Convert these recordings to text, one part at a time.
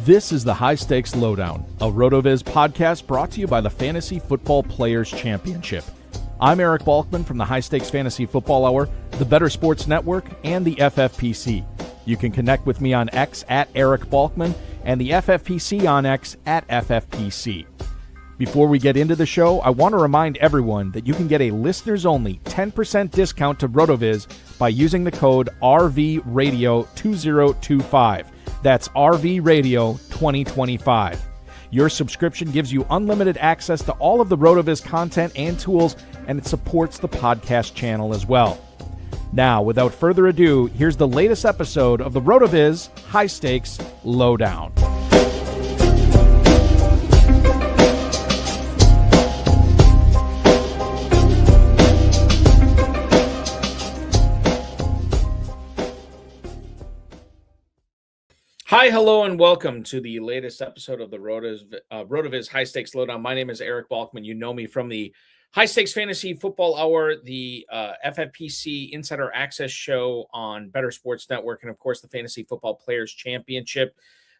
This is the High-Stakes Lowdown, a RotoViz podcast brought to you by the Fantasy Football Players Championship. I'm Eric Balkman from the High-Stakes Fantasy Football Hour, the Better Sports Network, and the FFPC. You can connect with me on X at Eric Balkman and the FFPC on X at FFPC. Before we get into the show, I want to remind everyone that you can get a listeners-only 10% discount to RotoViz by using the code RVRadio2025. That's RV Radio 2025. Your subscription gives you unlimited access to all of the RotoViz content and tools, and it supports the podcast channel as well. Now, without further ado, here's the latest episode of the RotoViz High-Stakes Lowdown. Hi, hello, and welcome to the latest episode of the RotoViz High-Stakes Lowdown. My name is Eric Balkman. You know me from the High-Stakes Fantasy Football Hour, the FFPC Insider Access Show on Better Sports Network, and, of course, the Fantasy Football Players Championship.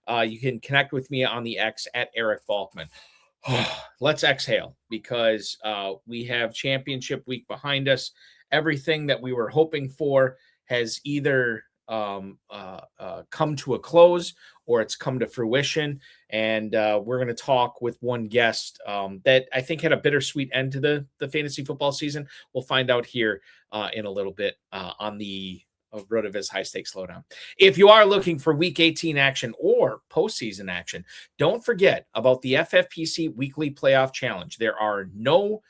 You can connect with me on the X at Eric Balkman. Let's exhale because we have championship week behind us. Everything that we were hoping for has either come to a close or it's come to fruition. And we're going to talk with one guest that I think had a bittersweet end to the fantasy football season. We'll find out here in a little bit on the RotoViz High Stakes Lowdown. If you are looking for Week 18 action or postseason action, don't forget about the FFPC Weekly Playoff Challenge. There are no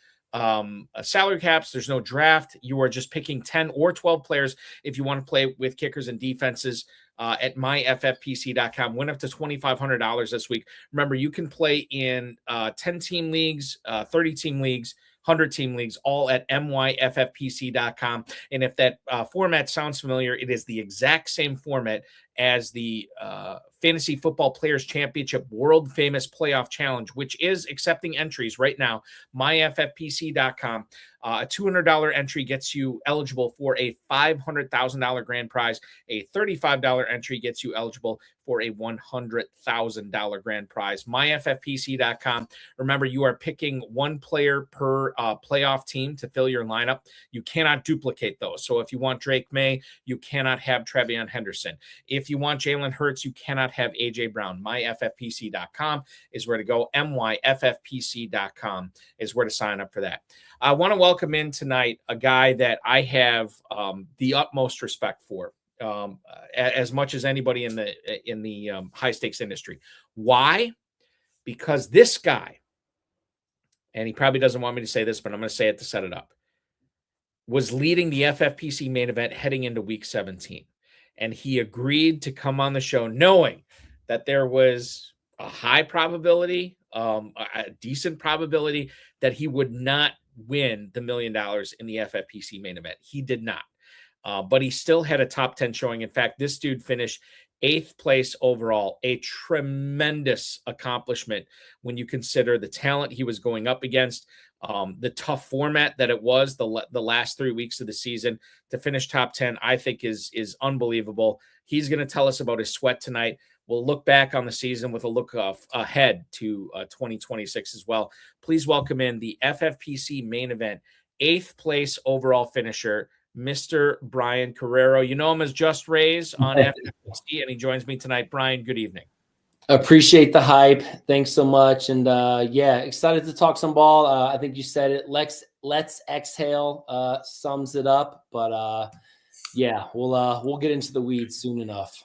salary caps. There's no draft. You are just picking 10 or 12 players if you want to play with kickers and defenses at myffpc.com. Win up to $2,500 this week. Remember, you can play in 10-team leagues, 30-team leagues, 100-team leagues, all at myffpc.com. And if that format sounds familiar, it is the exact same format as the Fantasy Football Players Championship World Famous Playoff Challenge, which is accepting entries right now. myffpc.com. A $200 entry gets you eligible for a $500,000 grand prize. A $35 entry gets you eligible for a $100,000 grand prize. myffpc.com. Remember, you are picking one player per playoff team to fill your lineup. You cannot duplicate those. So if you want Drake May, you cannot have Trevion Henderson. If you want Jalen Hurts, you cannot have A.J. Brown. myffpc.com is where to go. myffpc.com is where to sign up for that. I want to welcome in tonight a guy that I have the utmost respect for, as much as anybody in the high stakes industry. Why? Because this guy, and he probably doesn't want me to say this, but I'm going to say it to set it up, was leading the FFPC main event heading into week 17. And he agreed to come on the show knowing that there was a high probability, a decent probability that he would not win the $1 million in the FFPC main event. He did not. But he still had a top 10 showing. In fact, this dude finished 8th place overall, a tremendous accomplishment when you consider the talent he was going up against, the tough format that it was the last 3 weeks of the season. To finish top 10, I think is unbelievable. He's going to tell us about his sweat tonight. We'll look back on the season with a look ahead to 2026 as well. Please welcome in the FFPC main event, 8th place overall finisher, Mr. Brian Correro. You know him as Just Rays on FFPC, and he joins me tonight. Brian, good evening. Appreciate the hype. Thanks so much. And excited to talk some ball. I think you said it. Let's exhale sums it up. But we'll get into the weeds soon enough.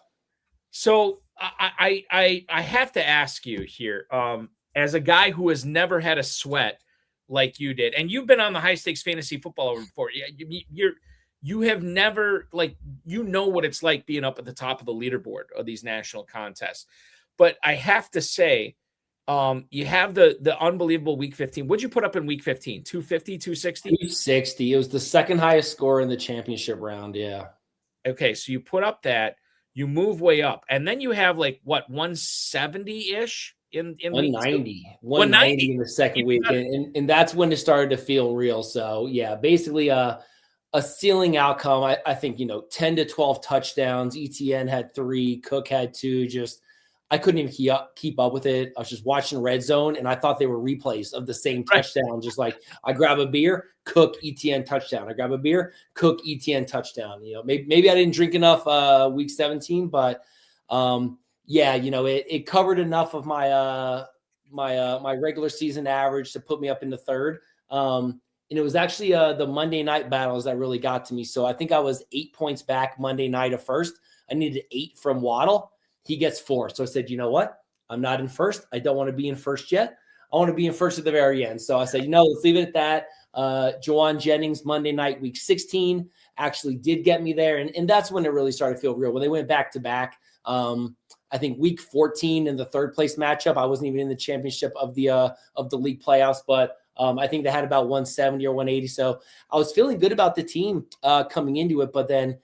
So I have to ask you here, as a guy who has never had a sweat like you did, and you've been on the High Stakes Fantasy Football before. You have never, you know what it's like being up at the top of the leaderboard of these national contests. But I have to say, you have the unbelievable week 15. What'd you put up in week 15? 250, 260? 260. It was the second highest score in the championship round. Yeah. Okay. So you put up that, you move way up, and then you have 170-ish in 190. 190 in the second week. And that's when it started to feel real. So yeah, basically a ceiling outcome. I think, 10 to 12 touchdowns. ETN had 3, Cook had 2. I couldn't even keep up with it. I was just watching Red Zone, and I thought they were replays of the same touchdown. Just like I grab a beer, Cook, ETN touchdown. I grab a beer, Cook, ETN touchdown. Maybe I didn't drink enough week 17, but it covered enough of my my regular season average to put me up in the third. And it was actually the Monday night battles that really got to me. So I think I was 8 points back Monday night at first. I needed 8 from Waddle. He gets 4. So I said, you know what? I'm not in first. I don't want to be in first yet. I want to be in first at the very end. So I said, let's leave it at that. Juwan Jennings, Monday night, week 16, actually did get me there. And that's when it really started to feel real. When they went back to back, I think week 14 in the third place matchup, I wasn't even in the championship of the league playoffs, but I think they had about 170 or 180. So I was feeling good about the team coming into it. But then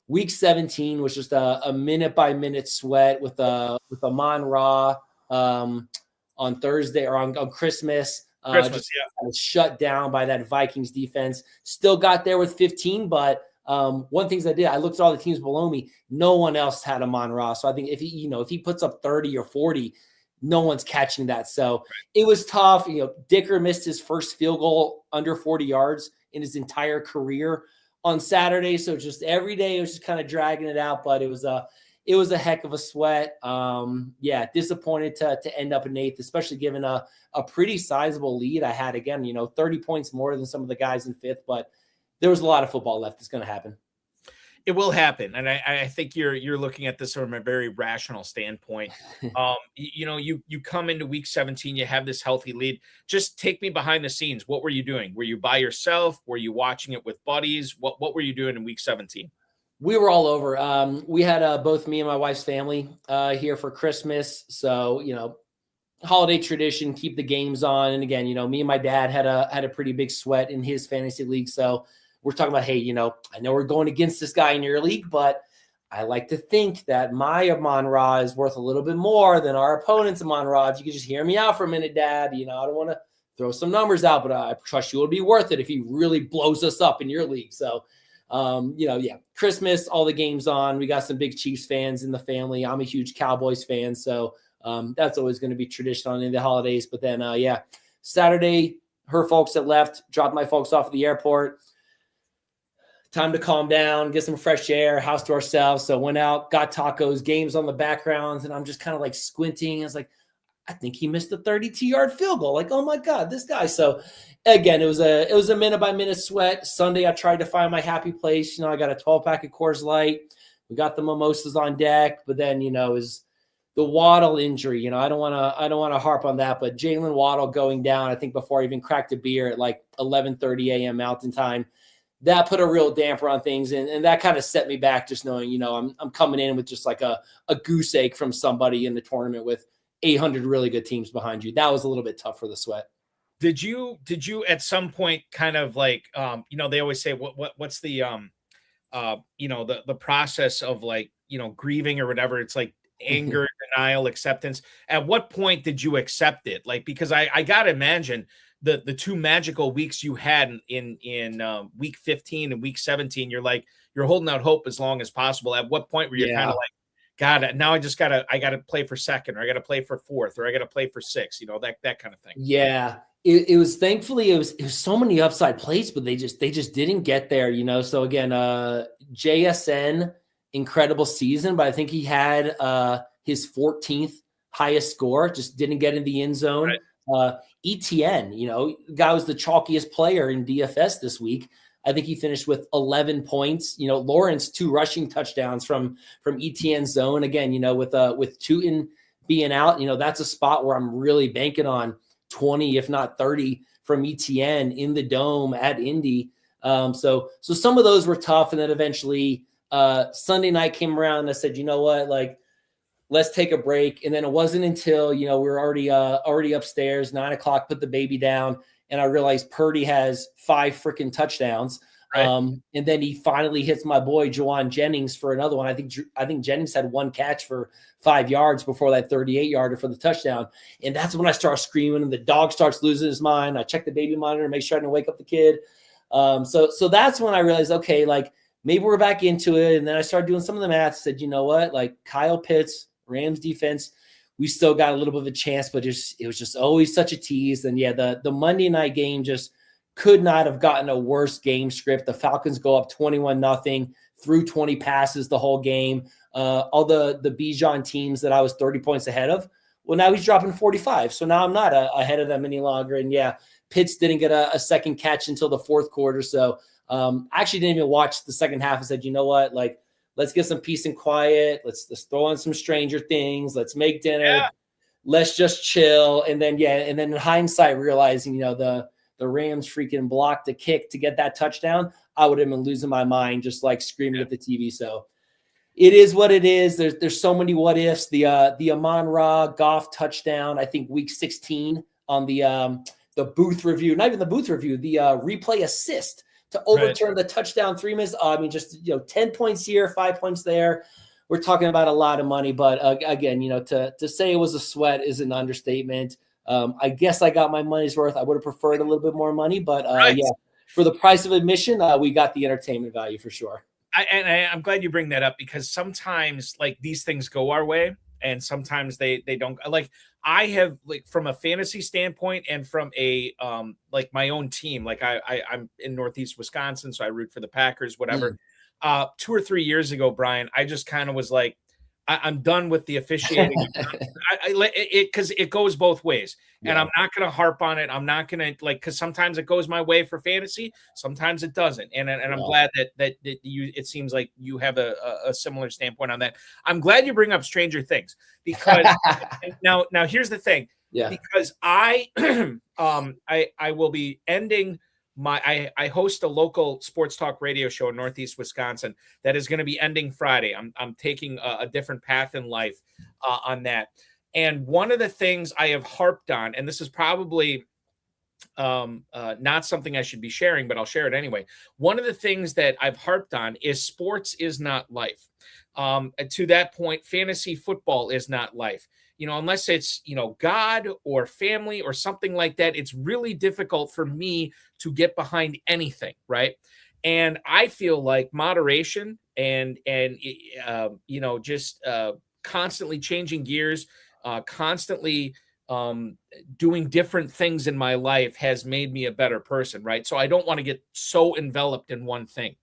week 17 was just a minute by minute sweat with Amon-Ra on Thursday or on Christmas. I was shut down by that Vikings defense. Still got there with 15, but one thing I did, I looked at all the teams below me. No one else had Amon-Ra. So I think if he puts up 30 or 40, no one's catching that. So it was tough. Dicker missed his first field goal under 40 yards in his entire career on Saturday. So just every day it was just kind of dragging it out, but it was a heck of a sweat. Disappointed to end up in 8th, especially given a pretty sizable lead I had. Again, 30 points more than some of the guys in 5th, but there was a lot of football left. It's going to happen. It will happen. And I think you're looking at this from a very rational standpoint. You come into week 17, you have this healthy lead. Just take me behind the scenes. What were you doing? Were you by yourself? Were you watching it with buddies? What were you doing in week 17? We were all over. We had both me and my wife's family here for Christmas. So, holiday tradition, keep the games on. And again, me and my dad had a pretty big sweat in his fantasy league. So we're talking about, hey, I know we're going against this guy in your league, but I like to think that my Amon-Ra is worth a little bit more than our opponent's Amon-Ra. If you could just hear me out for a minute, Dad, I don't want to throw some numbers out, but I trust you will be worth it if he really blows us up in your league. So, Christmas, all the games on. We got some big Chiefs fans in the family. I'm a huge Cowboys fan. So that's always going to be traditional in the holidays. But then, Saturday, her folks had left, dropped my folks off at the airport. Time to calm down, get some fresh air, house to ourselves. So went out, got tacos, games on the backgrounds, and I'm just kind of like squinting. I was like, I think he missed a 32-yard field goal. Like, oh my God, this guy. So again, it was a minute by minute sweat. Sunday, I tried to find my happy place. I got a 12-pack of Coors Light. We got the mimosas on deck, but then is the Waddle injury. I don't want to harp on that, but Jalen Waddle going down. I think before I even cracked a beer at like 11:30 a.m. Mountain Time. That put a real damper on things, and that kind of set me back just knowing, I'm coming in with just like a goose egg from somebody in the tournament with 800 really good teams behind you. That was a little bit tough for the sweat. Did you at some point kind of like, they always say, what's the, the process of like, grieving or whatever. It's like anger, denial, acceptance. At what point did you accept it? Like, because I got to imagine the 2 magical weeks you had in week 15 and week 17, you're holding out hope as long as possible. At what point were you kind of like, God, now I gotta play for second, or I gotta play for fourth, or I gotta play for sixth, that kind of thing. Yeah. It was thankfully it was so many upside plays, but they just didn't get there, So again, JSN, incredible season, but I think he had his 14th highest score, just didn't get in the end zone. Right. ETN, guy was the chalkiest player in DFS this week. I think he finished with 11 points. Lawrence 2 rushing touchdowns from ETN zone. Again, with Tootin being out, that's a spot where I'm really banking on 20, if not 30 from ETN in the dome at Indy. So some of those were tough. And then eventually Sunday night came around and I said, you know what, like, let's take a break. And then it wasn't until, we were already upstairs, 9:00, put the baby down. And I realized Purdy has 5 freaking touchdowns. Right. And then he finally hits my boy, Juwan Jennings, for another one. I think Jennings had 1 catch for 5 yards before that 38-yarder for the touchdown. And that's when I start screaming and the dog starts losing his mind. I check the baby monitor, make sure I didn't wake up the kid. So that's when I realized, okay, like maybe we're back into it. And then I started doing some of the math, said, you know what, like Kyle Pitts, Rams defense, we still got a little bit of a chance, but it was just always such a tease. And yeah, the Monday night game just could not have gotten a worse game script. The Falcons go up 21-0, threw 20 passes the whole game. All the Bijan teams that I was 30 points ahead of, well, now he's dropping 45. So now I'm not ahead of them any longer. And yeah, Pitts didn't get a second catch until the fourth quarter. So I actually didn't even watch the second half and said, you know what, like, let's get some peace and quiet. Let's throw on some Stranger Things. Let's make dinner. Yeah. Let's just chill. And then in hindsight, realizing, the Rams freaking blocked a kick to get that touchdown, I would have been losing my mind, just like screaming at the TV. So it is what it is. There's so many what ifs. The Amon-Ra Goff touchdown, I think week 16 on the booth review, not even the booth review, the replay assist to overturn the touchdown 3 minutes. I mean, just 10 points here, 5 points there. We're talking about a lot of money, but again, to say it was a sweat is an understatement. I guess I got my money's worth. I would have preferred a little bit more money, but yeah, for the price of admission, we got the entertainment value for sure. I'm glad you bring that up, because sometimes like these things go our way and sometimes they don't. Like I have, like, from a fantasy standpoint and from a like my own team, like I'm in Northeast Wisconsin, so I root for the Packers, whatever. 2 or 3 years ago, Brian, I just kind of was like, I'm done with the officiating. Because it goes both ways, and I'm not going to harp on it. I'm not going to because sometimes it goes my way for fantasy, sometimes it doesn't, and I'm glad that you. It seems like you have a similar standpoint on that. I'm glad you bring up Stranger Things, because now here's the thing. Yeah, because I will be ending. I host a local sports talk radio show in Northeast Wisconsin that is going to be ending Friday. I'm taking a different path in life on that. And one of the things I have harped on, and this is probably not something I should be sharing, but I'll share it anyway. One of the things that I've harped on is sports is not life. To that point, fantasy football is not life. Unless it's, God or family or something like that, it's really difficult for me to get behind anything, right? And I feel like moderation and just constantly changing gears, constantly doing different things in my life has made me a better person, right? So I don't want to get so enveloped in one thing.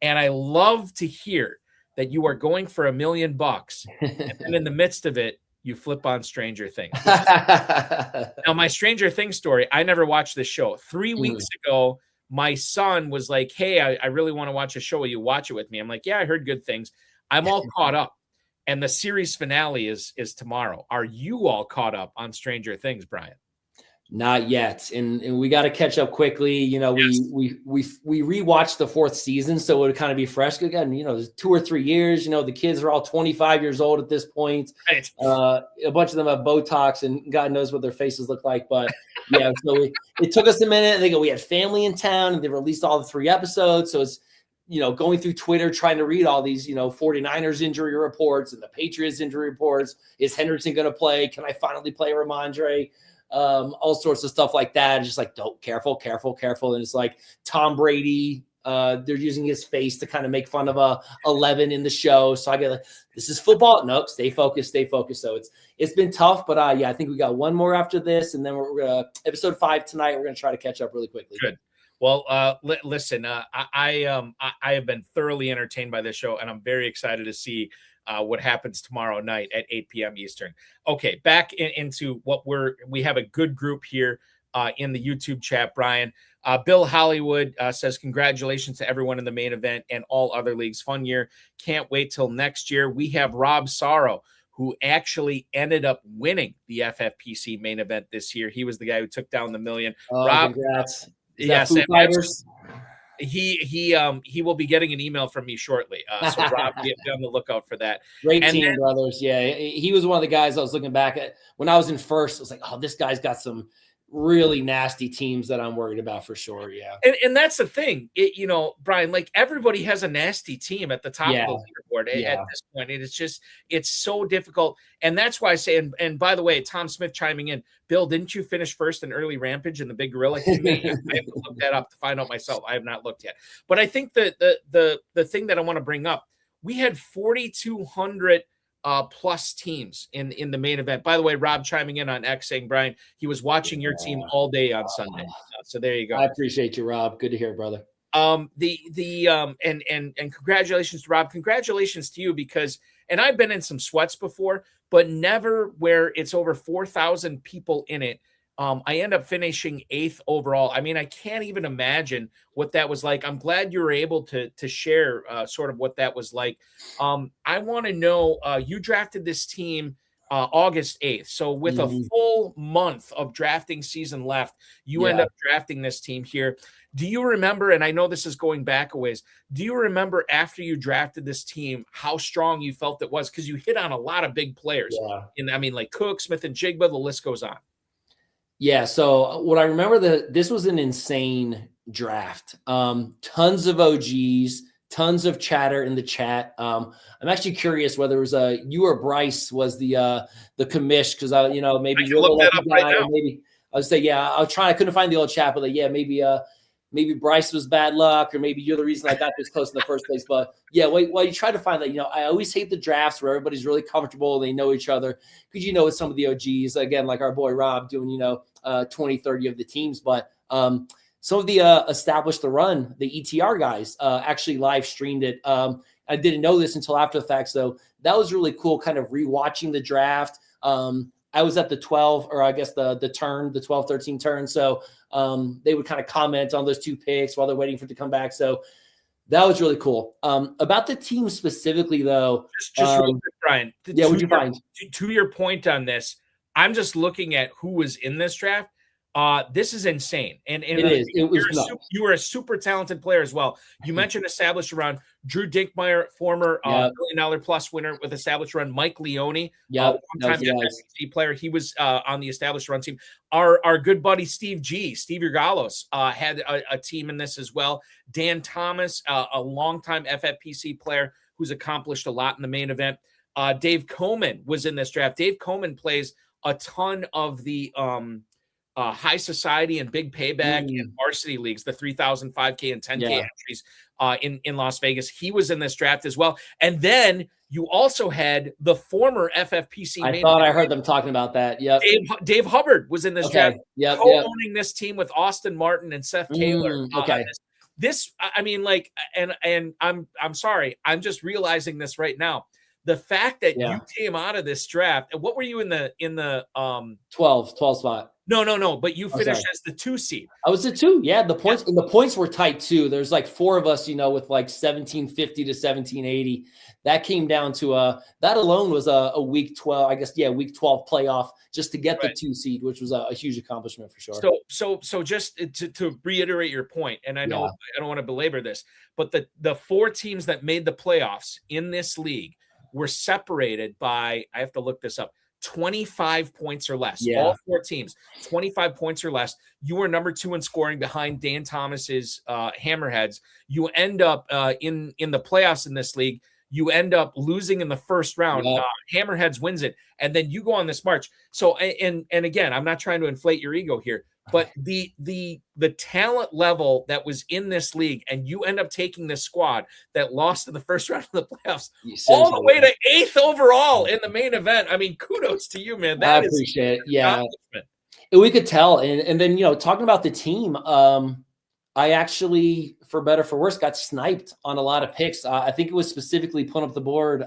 And I love to hear that you are going for $1 million, and then in the midst of it, you flip on Stranger Things. Now, my Stranger Things story, I never watched this show. 3 weeks ago, my son was like, hey, I really want to watch a show. Will you watch it with me? I'm like, yeah, I heard good things. I'm all caught up. And the series finale is tomorrow. Are you all caught up on Stranger Things, Brian? Not yet, and we got to catch up quickly. We rewatched the 4th season, so it would kind of be fresh again. 2 or 3 years. The kids are all 25 years old at this point. Right. A bunch of them have Botox, and God knows what their faces look like. But yeah, so it took us a minute. We had family in town, and they released all the 3 episodes. So it's going through Twitter trying to read all these 49ers injury reports and the Patriots injury reports. Is Henderson going to play? Can I finally play Ramondre? All sorts of stuff like that. Just like, don't, careful. And it's like Tom Brady, they're using his face to kind of make fun of 11 in the show. So I get like, this is football. Nope. Stay focused. So it's been tough, but yeah, I think we got one more after this. And then we're going to episode 5 tonight. We're going to try to catch up really quickly. Good. Well, listen, I have been thoroughly entertained by this show, and I'm very excited to see what happens tomorrow night at 8 p.m. Eastern. Okay, back into what we have a good group here in the YouTube chat, Brian. Bill Hollywood says, congratulations to everyone in the main event and all other leagues. Fun year. Can't wait till next year. We have Rob Sorrow, who actually ended up winning the FFPC main event this year. He was the guy who took down the $1 million. Rob, congrats. Yes, he will be getting an email from me shortly. So Rob, be on the lookout for that. Great team, brothers. Yeah, he was one of the guys I was looking back at when I was in first. I was like, oh, this guy's got some really nasty teams that I'm worried about for sure. Yeah. And that's the thing, Brian, like everybody has a nasty team at the top of the leaderboard at this point. And it's so difficult. And that's why I say, and by the way, Tom Smith chiming in, Bill, didn't you finish first in early Rampage in the Big Gorilla? I have to look that up to find out myself. I have not looked yet. But I think that the thing that I want to bring up, we had 4,200 plus teams in the main event. By the way, Rob chiming in on X saying, Brian, he was watching your team all day on Sunday. So there you go. I appreciate you, Rob. Good to hear, brother. And congratulations to Rob. Congratulations to you, because, and I've been in some sweats before, but never where it's over 4,000 people in it. I end up finishing 8th overall. I mean, I can't even imagine what that was like. I'm glad you were able to share sort of what that was like. I want to know, you drafted this team August 8th. So with a full month of drafting season left, you end up drafting this team here. Do you remember, and I know this is going back a ways, do you remember after you drafted this team, how strong you felt it was? Because you hit on a lot of big players. I mean, like Cook, Smith and Jigba, the list goes on. Yeah. So what I remember, this was an insane draft. Tons of OGs, tons of chatter in the chat. I'm actually curious whether it was you or Bryce was the commish, because maybe you're the lucky guy, or maybe I would say, I'll try. I couldn't find the old chat, but maybe Bryce was bad luck, or maybe you're the reason I got this close in the first place. But well, you try to find that. I always hate the drafts where everybody's really comfortable, they know each other, because with some of the OGs, again, like our boy Rob doing 20, 30 of the teams, but some of the established the run, the ETR guys actually live streamed it. I didn't know this until after the fact, so that was really cool, kind of rewatching the draft. I was at the 12, or I guess the 12, 13 turn. So they would kind of comment on those two picks while they're waiting for it to come back. So that was really cool. About the team specifically, though. Just real quick, Brian. What'd you find? To your point on this, I'm just looking at who was in this draft. This is insane. And it is. You were a super talented player as well. You mentioned established run. Drew Dinkmeyer, former $1 million plus winner with established run. Mike Leone, longtime FFPC player. He was on the established run team. Our good buddy Steve Urgalos had a team in this as well. Dan Thomas, a longtime FFPC player who's accomplished a lot in the main event. Dave Coleman was in this draft. Dave Coleman plays a ton of the high society and big payback and varsity leagues, the 3,000, 5K, and 10K entries in Las Vegas. He was in this draft as well. And then you also had the former FFPC. I heard them talking about that. Yep. Dave Hubbard was in this draft, co-owning this team with Austin Martin and Seth Taylor. I mean, like, and I'm sorry, I'm just realizing this right now. The fact that you came out of this draft, and what were you in the 12 spot? No, but you finished as the 2 seed. I was the 2. Yeah, the points were tight too. There's like 4 of us, with like 1750 to 1780. That came down to that alone was a week 12, I guess. Yeah, week 12 playoff just to get the 2 seed, which was a huge accomplishment for sure. So just to reiterate your point, and I know I don't want to belabor this, but the 4 teams that made the playoffs in this league were separated by, I have to look this up, 25 points or less. All 4 teams, 25 points or less. You were number 2 in scoring behind Dan Thomas's Hammerheads. You end up in the playoffs in this league. You end up losing in the first round. Hammerheads wins it, and then you go on this march. So, and again, I'm not trying to inflate your ego here, but the talent level that was in this league, and you end up taking this squad that lost in the first round of the playoffs all the way to 8th overall in the main event. I mean, kudos to you, man. I appreciate it. Yeah, we could tell. And then, talking about the team, I actually, for better for worse, got sniped on a lot of picks. I think it was specifically putting up the board.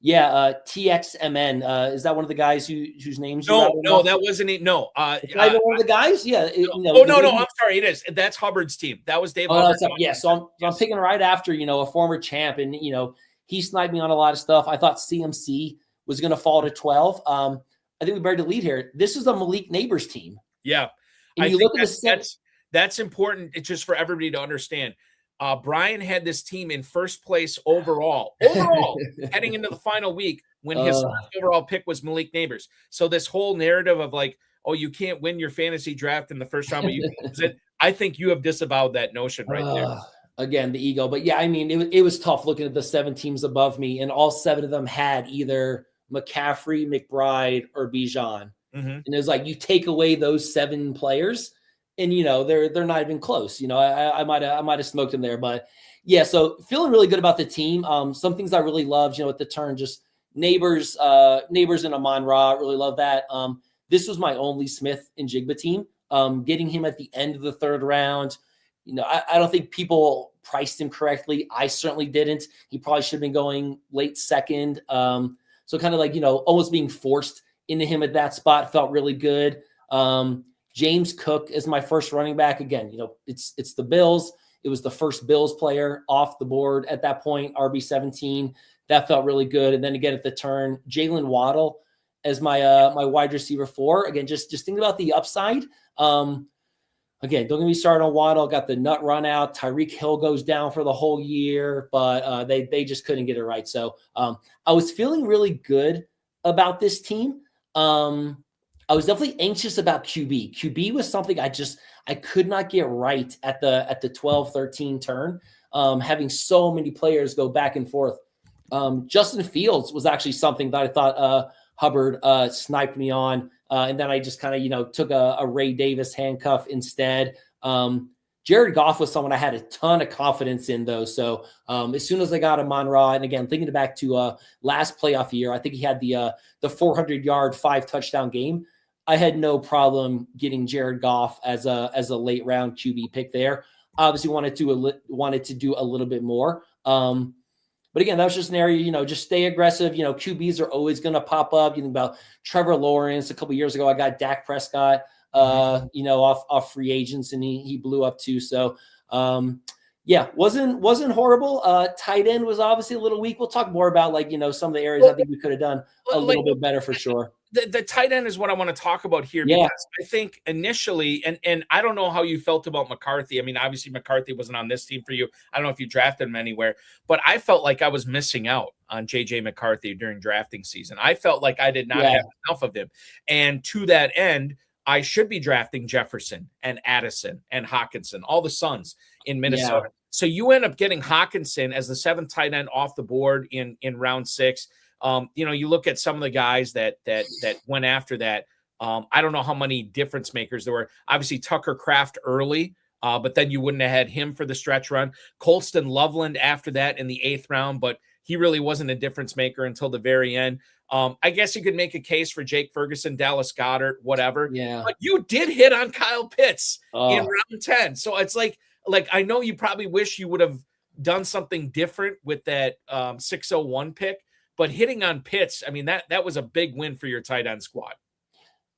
TXMN. Is that one of the guys whose names? No, that wasn't it. No, one of the guys. Yeah. No. I'm sorry. It is. That's Hubbard's team. That was Dave. Hubbard. So I'm picking right after a former champ, and he sniped me on a lot of stuff. I thought CMC was going to fall to 12. I think we buried the lead here. This is a Malik Neighbors team. Yeah, and you look at the that's important. It's just for everybody to understand. Brian had this team in first place overall heading into the final week when his overall pick was Malik Neighbors. So this whole narrative of like, oh, you can't win your fantasy draft in the first round, but you I think you have disavowed that notion right there. Again, the ego. But yeah, I mean, it was tough looking at the 7 teams above me, and all 7 of them had either McCaffrey, McBride, or Bijan. And it was like, you take away those 7 players, and they're not even close. I might have smoked them there, but yeah. So feeling really good about the team. Some things I really loved. At the turn, just Neighbors and Amon Ra, really love that. This was my only Smith and Jigba team. Getting him at the end of the third round, I don't think people priced him correctly. I certainly didn't. He probably should have been going late second. So kind of like, almost being forced into him at that spot felt really good. James Cook is my first running back. Again, it's the Bills. It was the first Bills player off the board at that point, RB17. That felt really good. And then again at the turn, Jalen Waddle as my my wide receiver 4. Again, just thinking about the upside. Again, don't get me started on Waddle. Got the nut run out. Tyreek Hill goes down for the whole year, but they just couldn't get it right. So I was feeling really good about this team. I was definitely anxious about QB. QB was something I could not get right at the 12-13 turn. Having so many players go back and forth. Justin Fields was actually something that I thought Hubbard sniped me on. And then I just kind of, took a Ray Davis handcuff instead. Jared Goff was someone I had a ton of confidence in, though. So as soon as I got Amon Ra, and again, thinking back to last playoff year, I think he had the 400-yard, 5-touchdown game. I had no problem getting Jared Goff as a late round QB pick there. Obviously wanted to do a little bit more. But again, that was just an area, just stay aggressive. QBs are always going to pop up. You think about Trevor Lawrence. A couple of years ago, I got Dak Prescott, off free agents, and he blew up too. So, wasn't horrible. Tight end was obviously a little weak. We'll talk more about some of the areas I think we could have done a little bit better for sure. The tight end is what I want to talk about here, because I think initially, and I don't know how you felt about McCarthy. I mean, obviously McCarthy wasn't on this team for you. I don't know if you drafted him anywhere, but I felt like I was missing out on JJ McCarthy during drafting season. I felt like I did not have enough of him. And to that end, I should be drafting Jefferson and Addison and Hawkinson, all the sons in Minnesota. Yeah. So you end up getting Hawkinson as the 7th tight end off the board in round 6. You look at some of the guys that went after that. I don't know how many difference makers there were. Obviously, Tucker Kraft early, but then you wouldn't have had him for the stretch run. Colston Loveland after that in the 8th round, but he really wasn't a difference maker until the very end. I guess you could make a case for Jake Ferguson, Dallas Goedert, whatever. Yeah. But you did hit on Kyle Pitts in round 10. So it's like I know you probably wish you would have done something different with that 601 pick. But hitting on Pitts, I mean, that was a big win for your tight end squad.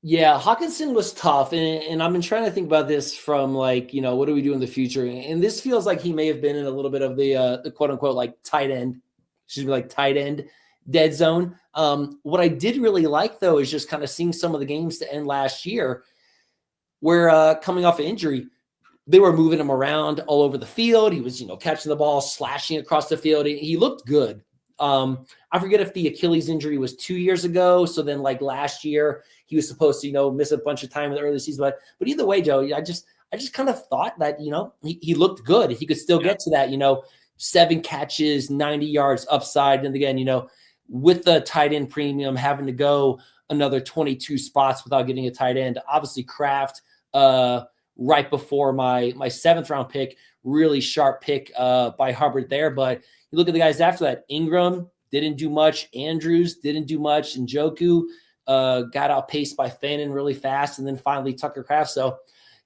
Yeah, Hawkinson was tough. And I've been trying to think about this from what do we do in the future? And this feels like he may have been in a little bit of the quote unquote tight end dead zone. What I did really like, though, is just kind of seeing some of the games to end last year where coming off an injury, they were moving him around all over the field. He was, catching the ball, slashing across the field. He looked good. I forget if the Achilles injury was 2 years ago. So then last year he was supposed to, miss a bunch of time in the early season, but either way, Joe, I just kind of thought that, he looked good. He could still get to that, 7 catches, 90 yards upside. And again, with the tight end premium, having to go another 22 spots without getting a tight end, obviously Kraft, right before my 7th round pick, really sharp pick by Hubbard there. But you look at the guys after that. Ingram didn't do much. Andrews didn't do much. And Njoku got outpaced by Fannin really fast. And then finally Tucker Kraft. So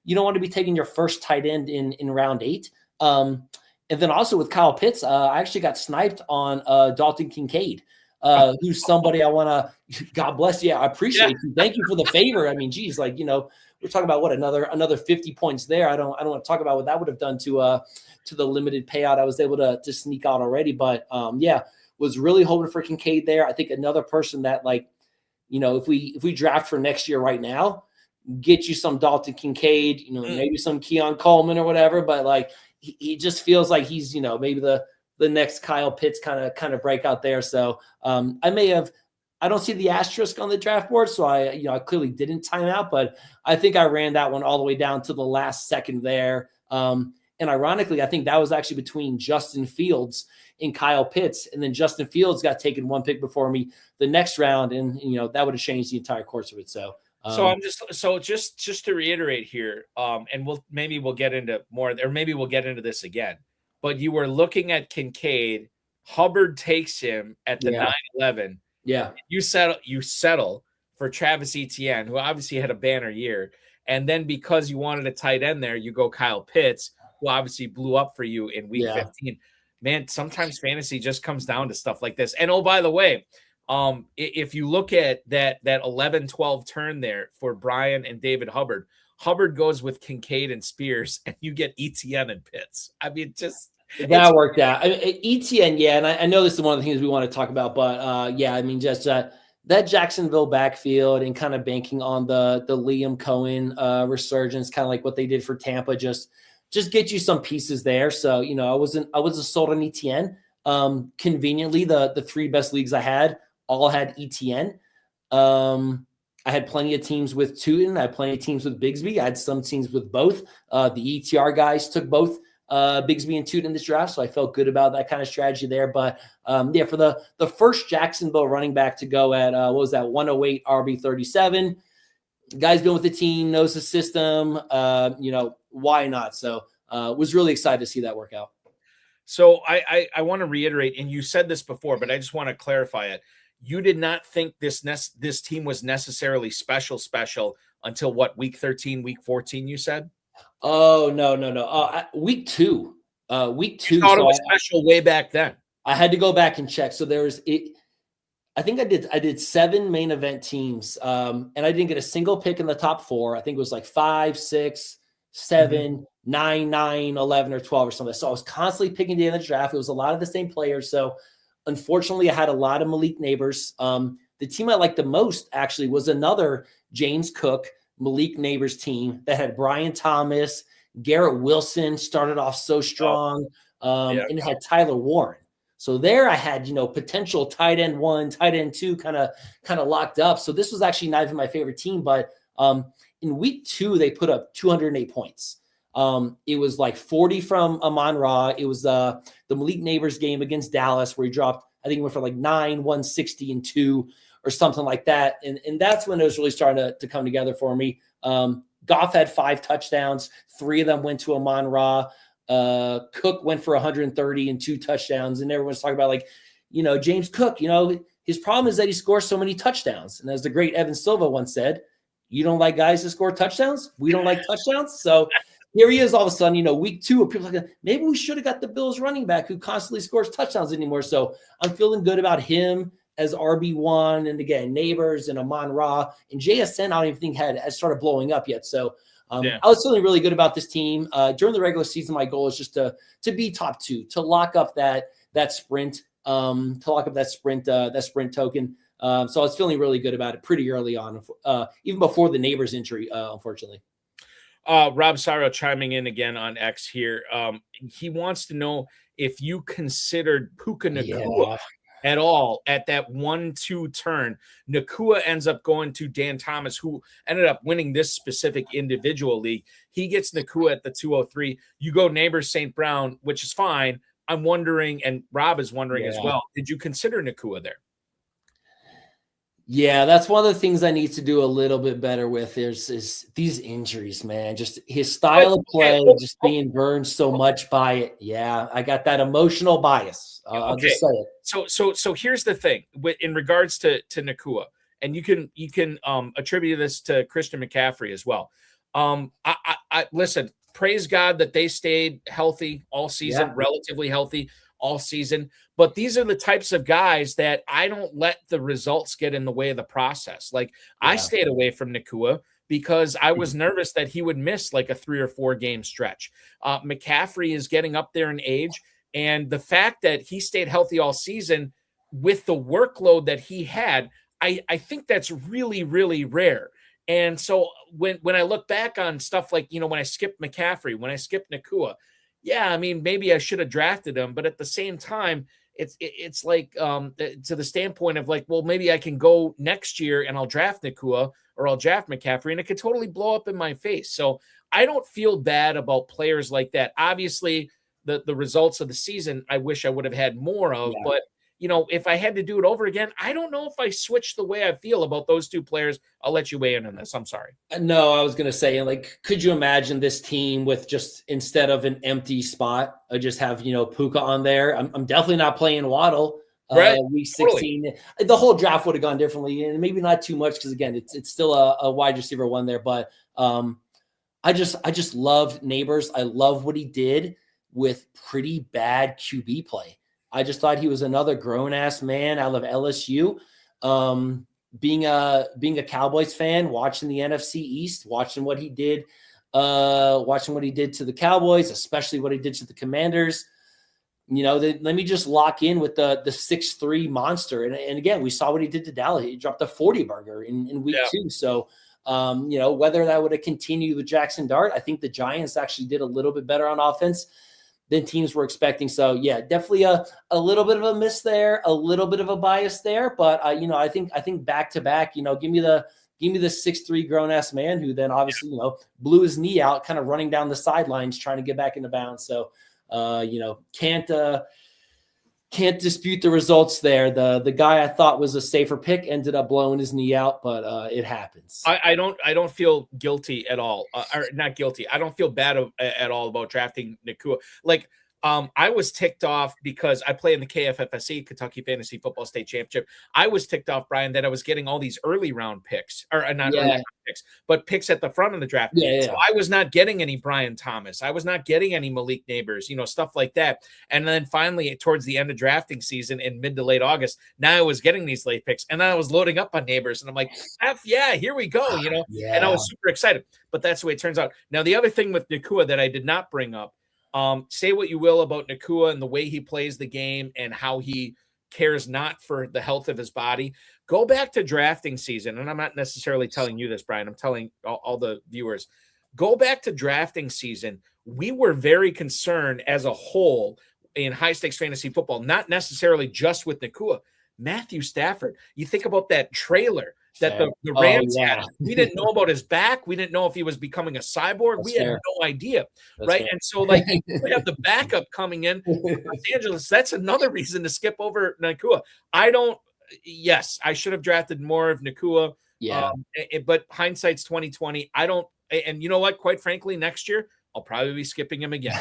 you don't want to be taking your first tight end in round 8. And then also with Kyle Pitts, I actually got sniped on Dalton Kincaid, who's somebody I want to, God bless you. I appreciate you. Thank you for the favor. I mean, geez, we're talking about another 50 points there. I don't want to talk about what that would have done to the limited payout I was able to sneak out already. But was really hoping for Kincaid there. I think another person that if we draft for next year right now, get you some Dalton Kincaid, maybe some Keon Coleman or whatever. But he just feels like he's maybe the next Kyle Pitts kind of breakout there. So I don't see the asterisk on the draft board, so I clearly didn't time out, but I think I ran that one all the way down to the last second there. And ironically, I think that was actually between Justin Fields and Kyle Pitts, and then Justin Fields got taken 1 pick before me the next round, and that would have changed the entire course of it. So just to reiterate here, and we'll get into more, or maybe we'll get into this again. But you were looking at Kincaid. Hubbard takes him at the 9-11. Yeah. You settle for Travis Etienne, who obviously had a banner year. And then because you wanted a tight end there, you go Kyle Pitts, who obviously blew up for you in week 15. Man, sometimes fantasy just comes down to stuff like this. And oh, by the way, if you look at that 11-12 turn there for Brian and David Hubbard goes with Kincaid and Spears, and you get Etienne and Pitts. I mean, that worked out. Etienne, yeah, and I know this is one of the things we want to talk about, but yeah, I mean, just that Jacksonville backfield and kind of banking on the Liam Cohen resurgence, kind of like what they did for Tampa, just get you some pieces there. So, you know, I wasn't sold on Etienne. Conveniently, the 3 best leagues I had all had Etienne. I had plenty of teams with Tootin. I had plenty of teams with Bigsby. I had some teams with both. The ETR guys took both Bigsby and Tootin in this draft, so I felt good about that kind of strategy there. But yeah, for the first Jacksonville running back to go at 108 RB 37. Guy's been with the team, knows the system. You know, why not? So was really excited to see that work out. So I want to reiterate, and you said this before, but I just want to clarify it. You did not think this team was necessarily special until what, week 13, week 14, you said? Oh, no. Week 2. Week 2. You thought it was special way back then. I had to go back and check. So there was I think I did 7 main event teams. And I didn't get a single pick in the top 4. I think it was like 5, 6, 7, 9, 11, or 12 or something. So I was constantly picking the end of the draft. It was a lot of the same players. So unfortunately, I had a lot of Malik Neighbors. The team I liked the most actually was another James Cook, Malik Neighbors team that had Brian Thomas, Garrett Wilson started off so strong, and it had Tyler Warren. So there I had, you know, potential tight end 1, tight end 2 kind of locked up. So this was actually not even my favorite team, but in week 2, they put up 208 points. It was like 40 from Amon-Ra. It was the Malik Neighbors game against Dallas where he dropped, I think he went for like 9, 160 and 2 or something like that. And that's when it was really starting to come together for me. Goff had 5 touchdowns. 3 of them went to Amon-Ra. Cook went for 130 and 2 touchdowns. And everyone's talking about, like, you know, James Cook, you know, his problem is that he scores so many touchdowns. And as the great Evan Silva once said, you don't like guys that score touchdowns? We don't like touchdowns. So here he is all of a sudden, you know, week 2, people are like, maybe we should have got the Bills running back who constantly scores touchdowns anymore. So I'm feeling good about him as RB1. And again, Neighbors and Amon-Ra and JSN, I don't even think had started blowing up yet. So I was feeling really good about this team. During the regular season, my goal is just to be top 2, to lock up that sprint, that sprint token. So I was feeling really good about it pretty early on, even before the Neighbors injury, unfortunately. Rob Saro chiming in again on X here. He wants to know if you considered Puka Nacua at all at that 1-2 turn. Nacua ends up going to Dan Thomas, who ended up winning this specific individual league. He gets Nacua at the 203. You go Neighbors St. Brown, which is fine. I'm wondering, and Rob is wondering as well, did you consider Nacua there? Yeah, that's one of the things I need to do a little bit better with is these injuries, man. Just his style of play, just being burned so much by it. Yeah, I got that emotional bias. I'll just say it. So here's the thing in regards to Nacua, and you can attribute this to Christian McCaffrey as well. I listen, praise God that they stayed healthy all season, relatively healthy all season. But these are the types of guys that I don't let the results get in the way of the process. Like I stayed away from Nacua because I was nervous that he would miss like a 3 or 4 game stretch. McCaffrey is getting up there in age. And the fact that he stayed healthy all season with the workload that he had, I think that's really, really rare. And so when I look back on stuff like, you know, when I skipped McCaffrey, when I skipped Nacua, I mean, maybe I should have drafted him, but at the same time, it's like to the standpoint of like, well, maybe I can go next year and I'll draft Nacua or I'll draft McCaffrey, and it could totally blow up in my face. So I don't feel bad about players like that. Obviously, the results of the season, I wish I would have had more of, but you know, if I had to do it over again, I don't know if I switched the way I feel about those 2 players. I'll let you weigh in on this. I'm sorry. No, I was going to say, like, could you imagine this team with just, instead of an empty spot, I just have, you know, Puka on there? I'm definitely not playing Waddle. Right. Week 16. Totally. The whole draft would have gone differently, and maybe not too much because again, it's still a wide receiver one there. But I just love Neighbors. I love what he did with pretty bad QB play. I just thought he was another grown ass man out of LSU. Being a Cowboys fan, watching the NFC East, watching what he did to the Cowboys, especially what he did to the Commanders. Let me just lock in with the 6'3" monster. And again, we saw what he did to Dallas. He dropped a 40 burger in week 2. So, whether that would have continued with Jackson Dart, I think the Giants actually did a little bit better on offense than teams were expecting. So yeah, definitely a little bit of a miss there, a little bit of a bias there. But I think back to back, give me the 6'3" grown ass man who then obviously, blew his knee out, kind of running down the sidelines, trying to get back into bounds. So, can't dispute the results there. The guy I thought was a safer pick ended up blowing his knee out, but it happens. I don't feel guilty at all, or not guilty. I don't feel bad at all about drafting Nacua. Like, I was ticked off because I play in the KFFSC, Kentucky Fantasy Football State Championship. I was ticked off, Brian, that I was getting all these early round picks, or not early round picks, but picks at the front of the draft. So I was not getting any Brian Thomas. I was not getting any Malik Neighbors, stuff like that. And then finally, towards the end of drafting season in mid to late August, now I was getting these late picks, and then I was loading up on Neighbors, and I'm like, here we go, and I was super excited. But that's the way it turns out. Now, the other thing with Nacua that I did not bring up, say what you will about Nacua and the way he plays the game and how he cares not for the health of his body. Go back to drafting season, and I'm not necessarily telling you this, Brian. I'm telling all the viewers. Go back to drafting season. We were very concerned as a whole in high-stakes fantasy football, not necessarily just with Nacua. Matthew Stafford, you think about that trailer that the Rams had. We didn't know about his back. We didn't know if he was becoming a cyborg. We had no idea, right? And so, like, we have the backup coming in Los Angeles. That's another reason to skip over Nacua. Yes, I should have drafted more of Nacua. But hindsight's 2020. I don't. And you know what? Quite frankly, next year I'll probably be skipping him again,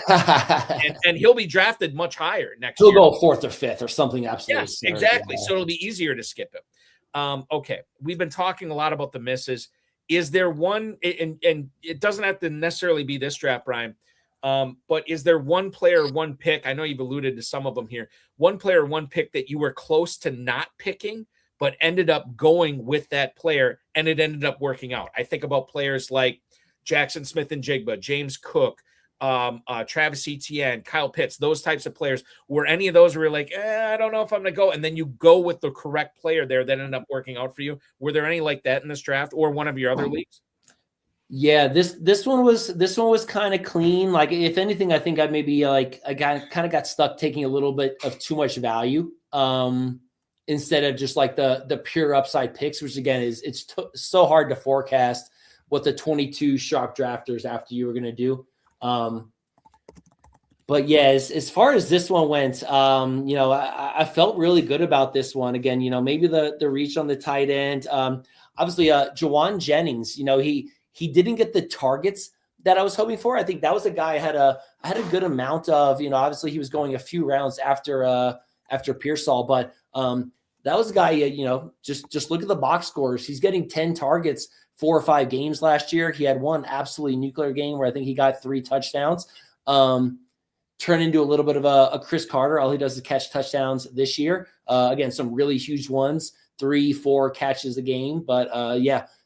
and he'll be drafted much higher next year. He'll go 4th or 5th or something. Absolutely. Yes, exactly. So it'll be easier to skip him. Okay, we've been talking a lot about the misses. Is there one, and it doesn't have to necessarily be this draft, Brian, but is there one player, one pick? I know you've alluded to some of them here. One player, one pick that you were close to not picking, but ended up going with that player, and it ended up working out. I think about players like Jackson Smith and Jigba, James Cook, Travis Etienne, Kyle Pitts, those types of players. Were any of those where you're like, I don't know if I'm going to go, and then you go with the correct player there that ended up working out for you? Were there any like that in this draft or one of your other leagues? Yeah, this one was kind of clean. Like, if anything, I think I maybe I got stuck taking a little bit of too much value instead of just like the pure upside picks, which again it's so hard to forecast what the 22 sharp drafters after you were going to do. But yeah, as far as this one went, I felt really good about this one. Again, maybe the reach on the tight end. Obviously, Jawan Jennings, he didn't get the targets that I was hoping for. I think that was a guy I had a good amount of. Obviously he was going a few rounds after Pearsall, but that was a guy. Just look at the box scores. He's getting 10 targets 4 or 5 games last year. He had one absolutely nuclear game where I think he got 3 touchdowns. Turned into a little bit of a Chris Carter. All he does is catch touchdowns this year. Again, some really huge ones, 3-4 catches a game, but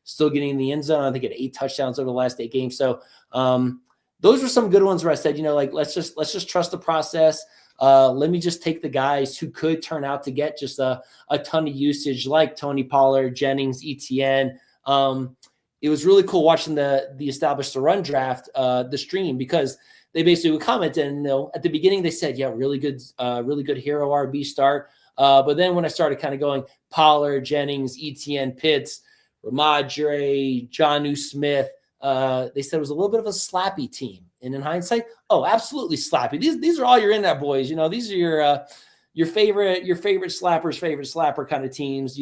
still getting in the end zone. I think he had 8 touchdowns over the last 8 games. So those were some good ones where I said, let's just trust the process. Let me just take the guys who could turn out to get just a ton of usage, like Tony Pollard, Jennings, Etienne. It was really cool watching the established the run draft, the stream, because they basically would comment, and at the beginning they said, really good hero RB start. But then when I started kind of going Pollard, Jennings, Etienne, Pitts, Ramadre, Jonnu Smith, they said it was a little bit of a slappy team. And in hindsight, absolutely slappy. These are all your in-that boys. These are your favorite slapper's favorite slapper kind of teams.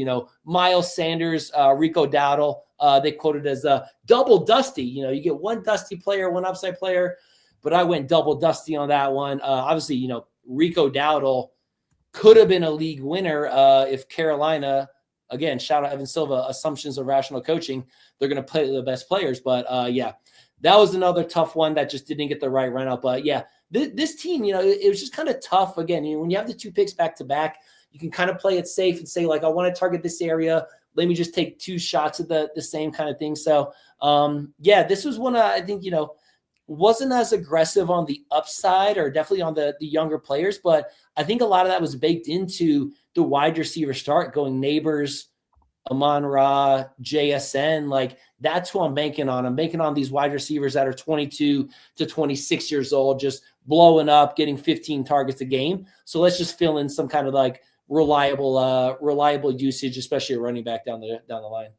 Miles Sanders, Rico Dowdle, they quoted as double dusty. You get one dusty player, one upside player, but I went double dusty on that one. Obviously, Rico Dowdle could have been a league winner if Carolina, again, shout out Evan Silva, assumptions of rational coaching, they're going to play the best players. But yeah, that was another tough one that just didn't get the right run out. But yeah, this team, it was just kind of tough. Again, when you have the 2 picks back to back, you can kind of play it safe and say, like, I want to target this area. Let me just take 2 shots at the same kind of thing. So, yeah, this was one I think, wasn't as aggressive on the upside or definitely on the younger players. But I think a lot of that was baked into the wide receiver start going Neighbors, Amon-Ra, JSN. Like, that's who I'm banking on. I'm banking on these wide receivers that are 22 to 26 years old, just blowing up, getting 15 targets a game. So let's just fill in some kind of like reliable usage, especially a running back down the line.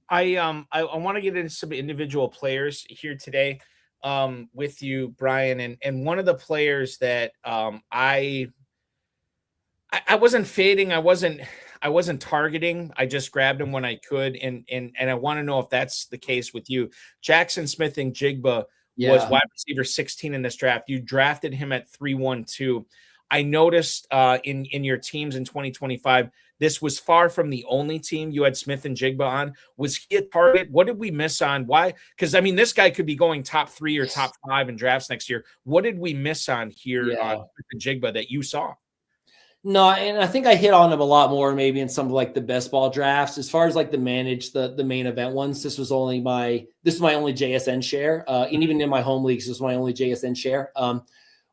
I want to get into some individual players here today with you, Brian, and one of the players that I wasn't fading, I wasn't targeting. I just grabbed him when I could, and I want to know if that's the case with you. Jackson Smith-Njigba was wide receiver 16 in this draft. You drafted him at 312. I noticed in your teams in 2025, this was far from the only team you had Smith-Njigba on. Was he a target? What did we miss on? Why? Because, I mean, this guy could be going top 3 or top 5 in drafts next year. What did we miss on here on Smith-Njigba that you saw? No, and I think I hit on him a lot more maybe in some of like the best ball drafts. As far as like the main event ones, this is my only JSN share. And even in my home leagues, this is my only JSN share.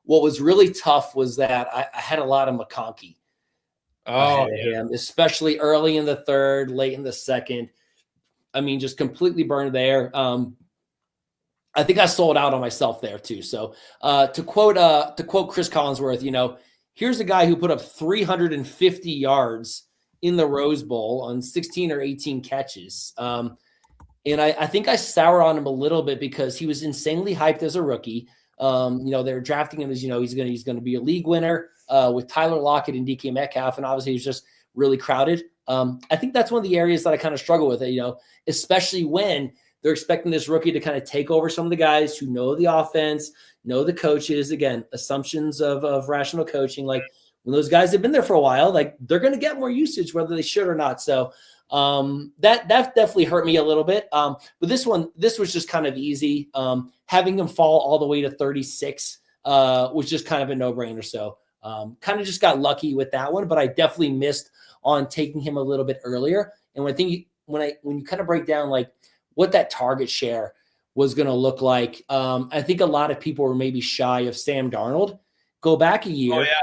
What was really tough was that I had a lot of McConkey. Oh, yeah. Especially early in the third, late in the second. I mean, just completely burned there. I think I sold out on myself there too. So to quote Chris Collinsworth, here's a guy who put up 350 yards in the Rose Bowl on 16 or 18 catches. And I think I soured on him a little bit because he was insanely hyped as a rookie. They're drafting him as, he's going to be a league winner with Tyler Lockett and DK Metcalf. And obviously he's just really crowded. I think that's one of the areas that I kind of struggle with it, especially when they're expecting this rookie to kind of take over some of the guys who know the offense, know the coaches. Again, assumptions of rational coaching. Like, when those guys have been there for a while, like, they're going to get more usage whether they should or not. So that definitely hurt me a little bit. But this was just kind of easy. Having him fall all the way to 36 was just kind of a no-brainer. So kind of just got lucky with that one, but I definitely missed on taking him a little bit earlier. And when you kind of break down like what that target share was going to look like, I think a lot of people were maybe shy of Sam Darnold. Go back a year. Oh, yeah.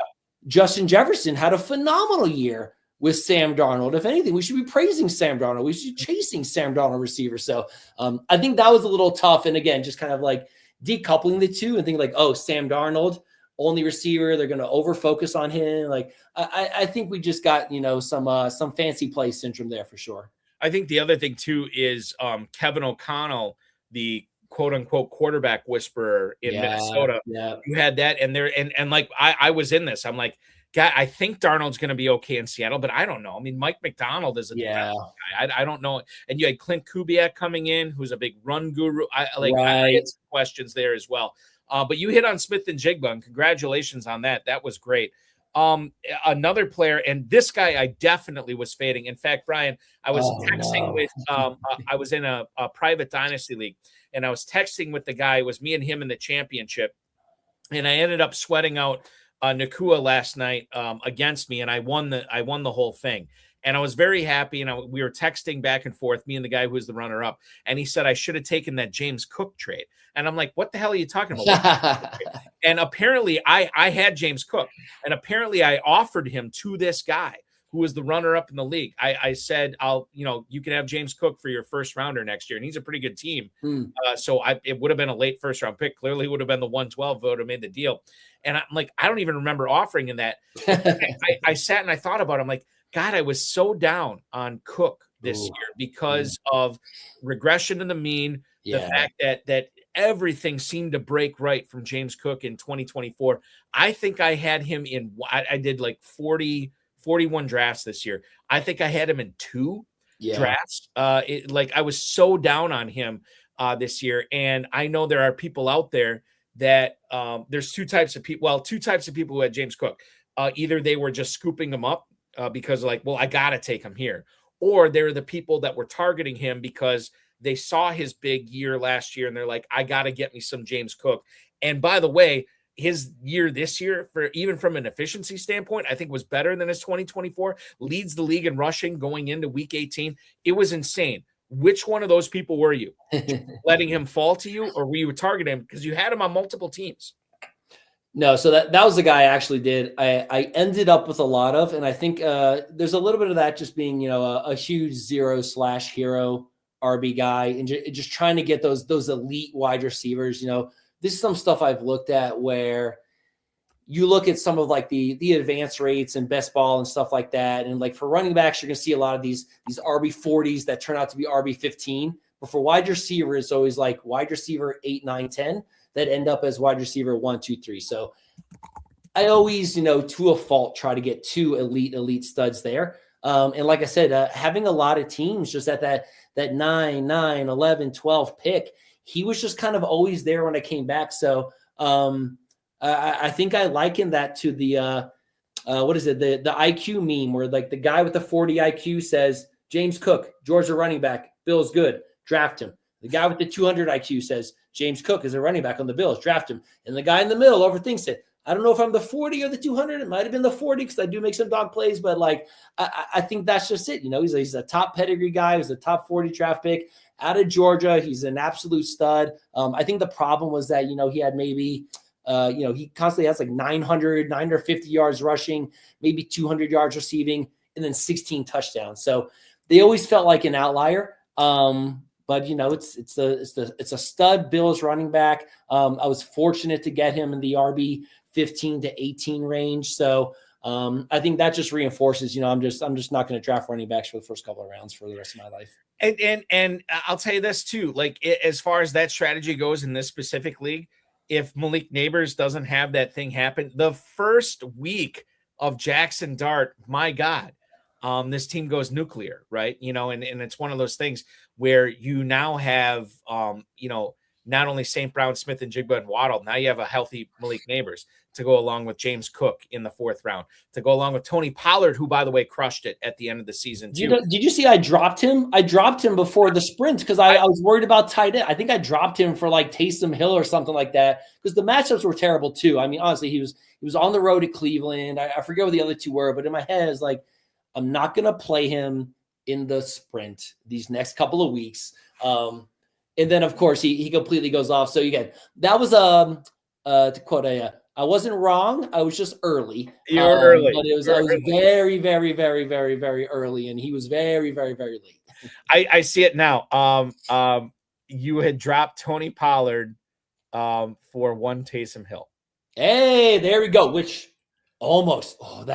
Justin Jefferson had a phenomenal year with Sam Darnold. If anything, we should be praising Sam Darnold. We should be chasing Sam Darnold receivers. So I think that was a little tough. And again, just kind of like decoupling the two and thinking like, oh, Sam Darnold, only receiver, they're going to over-focus on him. Like, I think we just got, some fancy play syndrome there for sure. I think the other thing too is Kevin O'Connell, the quote unquote quarterback whisperer in Minnesota. Yeah. You had that, and like I was in this. I'm like, God, I think Darnold's going to be okay in Seattle, but I don't know. I mean, Mike McDonald is a guy. I don't know. And you had Clint Kubiak coming in, who's a big run guru. I had some questions there as well. But you hit on Smith-Njigba, and congratulations on that. That was great. Another player, and this guy I definitely was fading. In fact, Brian, I was texting with I was in a private dynasty league, and I was texting with the guy. It was me and him in the championship, and I ended up sweating out Nakua last night against me, and I won the whole thing. And I was very happy, and we were texting back and forth, me and the guy who was the runner-up, and he said I should have taken that James Cook trade. And I'm like, what the hell are you talking about? And apparently I had James Cook, and apparently I offered him to this guy who was the runner-up in the league. I said, you can have James Cook for your first rounder next year, and he's a pretty good team. So it would have been a late first-round pick. Clearly would have been the 112 vote, have made the deal. And I'm like, I don't even remember offering him that. I sat and I thought about it. I'm like, God, I was so down on Cook this year because of regression in the mean, the fact that everything seemed to break right from James Cook in 2024. I think I had him I did like 41 drafts this year. I think I had him in 2 drafts. I was so down on him this year. And I know there are people out there that there's two types of people who had James Cook. either they were just scooping him up because like, well, I got to take him here. Or they're the people that were targeting him because they saw his big year last year and they're like, I got to get me some James Cook. And by the way, his year this year, for even from an efficiency standpoint, I think was better than his 2024. Leads the league in rushing going into week 18. It was insane. Which one of those people were you? Letting him fall to you, or were you targeting him because you had him on multiple teams? No, so that was the guy I actually did. I ended up with a lot of, and I think there's a little bit of that just being, a huge 0/hero RB guy and just trying to get those elite wide receivers. This is some stuff I've looked at where you look at some of like the advanced rates and best ball and stuff like that. And like for running backs, you're going to see a lot of these RB 40s that turn out to be RB 15. But for wide receiver, it's always like wide receiver 8, 9, 10 that end up as wide receiver 1, 2, 3. So I always, to a fault, try to get 2 elite studs there. And like I said, having a lot of teams just at that 9, 11, 12 pick, he was just kind of always there when I came back. So I think I liken that to the what is it? The IQ meme where like the guy with the 40 IQ says, James Cook, Georgia running back, Bills good, draft him. The guy with the 200 IQ says, James Cook is a running back on the Bills, draft him. And the guy in the middle overthinks it. I don't know if I'm the 40 or the 200. It might have been the 40 because I do make some dog plays, but like I think that's just it. He's a top pedigree guy. He's a top 40 draft pick out of Georgia. He's an absolute stud. I think the problem was that, he had maybe he constantly has like 950 yards rushing, maybe 200 yards receiving, and then 16 touchdowns. So they always felt like an outlier. But it's a stud Bills running back. I was fortunate to get him in the RB 15 to 18 range. So I think that just reinforces, I'm just not going to draft running backs for the first couple of rounds for the rest of my life. And I'll tell you this too, like as far as that strategy goes in this specific league, if Malik Neighbors doesn't have that thing happen, the first week of Jackson Dart, my God, this team goes nuclear, right? And it's one of those things where you now have, not only St. Brown, Smith, and Jigba and Waddle, now you have a healthy Malik Neighbors to go along with James Cook in the 4th round, to go along with Tony Pollard, who, by the way, crushed it at the end of the season too. Did you see I dropped him? I dropped him before the sprint because I was worried about tight end. I think I dropped him for like Taysom Hill or something like that because the matchups were terrible too. I mean, honestly, he was on the road at Cleveland. I forget what the other two were, but in my head, it's like, I'm not going to play him in the sprint these next couple of weeks. And then, of course, he completely goes off. So, again, that was, to quote, I wasn't wrong. I was just early. You were early. But I was very, very, very, very, very early, and he was very, very, very late. I see it now. You had dropped Tony Pollard for one Taysom Hill. Hey, there we go, which almost –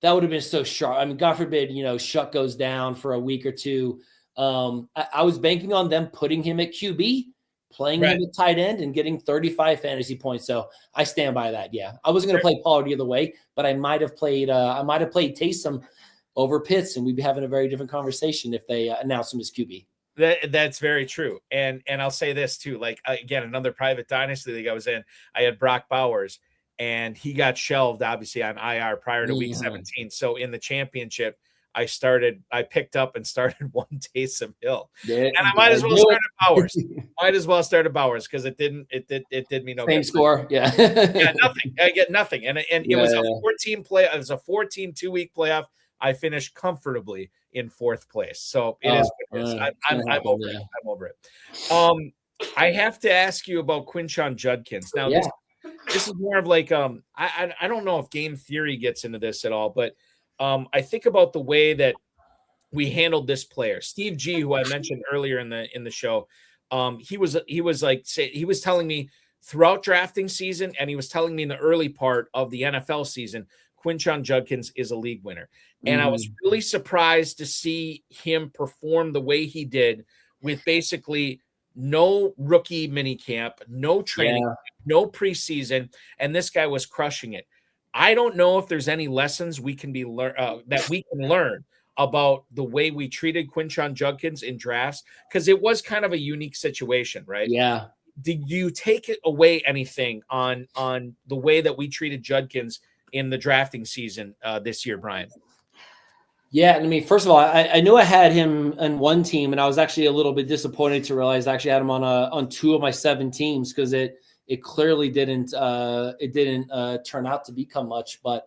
that would have been so sharp. I mean, God forbid, Shuck goes down for a week or two. I was banking on them putting him at QB, playing him at tight end, and getting 35 fantasy points. So I stand by that. Yeah, I wasn't going to play Pollard either way, but I might have played Taysom over Pitts, and we'd be having a very different conversation if they announced him as QB. That's very true. And I'll say this too. Like again, another private dynasty league I was in, I had Brock Bowers. And he got shelved, obviously, on IR prior to week 17. So in the championship, I picked up and started one Taysom Hill. And I might as well start at Bowers. Might as well start at Bowers because it did me no good. Same score. Yeah. Yeah, nothing. I get nothing. And it was a 14 play. It was a 14 2-week playoff. I finished comfortably in 4th place. So it is what it is. I'm over it. I'm over it. I have to ask you about Quinshon Judkins. Now, this is more of like I don't know if game theory gets into this at all, but I think about the way that we handled this player, Steve G, who I mentioned earlier in the show. He was telling me throughout drafting season, and he was telling me in the early part of the NFL season, Quinshon Judkins is a league winner, and I was really surprised to see him perform the way he did with basically no rookie minicamp, no training, no preseason, and this guy was crushing it. I don't know if there's any lessons we can learn about the way we treated Quinshon Judkins in drafts, because it was kind of a unique situation, right? Yeah. Did you take away anything on the way that we treated Judkins in the drafting season this year, Brian? Yeah, I mean, first of all, I knew I had him on one team, and I was actually a little bit disappointed to realize I actually had him on 2 of my 7 teams, because it clearly didn't turn out to become much. But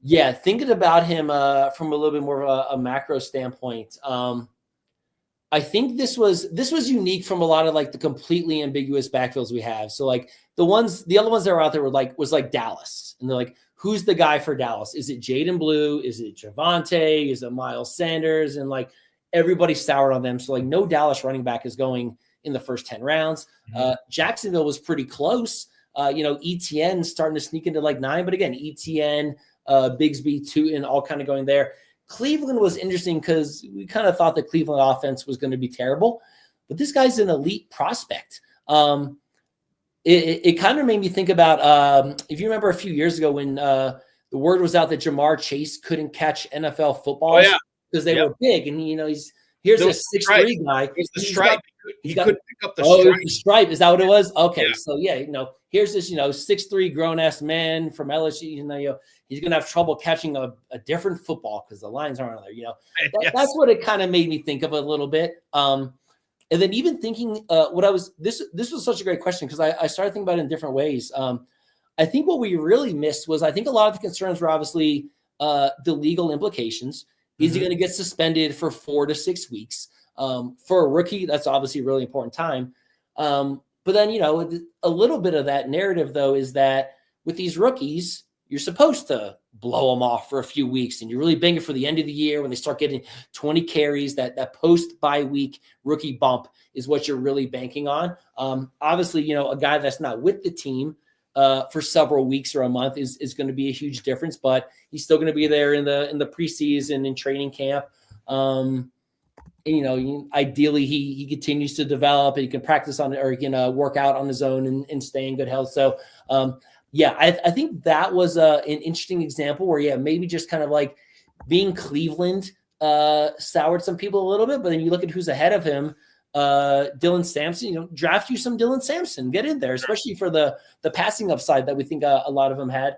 yeah, thinking about him from a little bit more of a macro standpoint, I think this was unique from a lot of like the completely ambiguous backfields we have. So like the other ones that were out there was like Dallas, and they're like, who's the guy for Dallas? Is it Jaden Blue? Is it Javonte? Is it Miles Sanders? And like everybody soured on them. So like no Dallas running back is going in the first 10 rounds. Jacksonville was pretty close. ETN starting to sneak into like 9, but again, ETN, Bigsby, Tootin, all kind of going there. Cleveland was interesting because we kind of thought the Cleveland offense was going to be terrible, but this guy's an elite prospect. It kind of made me think about if you remember a few years ago when the word was out that Jamar Chase couldn't catch NFL footballs because they were big, and here's a 6'3" guy. It's the stripe. He couldn't pick up the stripe. The stripe. Is that what it was? Okay, so here's this 6'3" grown ass man from LSU. He's gonna have trouble catching a different football because the lines aren't on there. That's what it kind of made me think of a little bit. And then even thinking this was such a great question because I started thinking about it in different ways. I think what we really missed was I think a lot of the concerns were obviously the legal implications. Is he going to get suspended for 4 to 6 weeks? For a rookie, that's obviously a really important time. But then, a little bit of that narrative, though, is that with these rookies, you're supposed to blow them off for a few weeks, and you're really banging for the end of the year when they start getting 20 carries. That post-bye week rookie bump is what you're really banking on. Obviously, a guy that's not with the team for several weeks or a month is going to be a huge difference, but he's still going to be there in the preseason and training camp. Ideally he continues to develop and he can practice on it, or he can work out on his own and stay in good health. So I think that was an interesting example where maybe just kind of like being Cleveland soured some people a little bit, but then you look at who's ahead of him. Dylan Sampson, draft you some Dylan Sampson, get in there, especially for the passing upside that we think a lot of them had.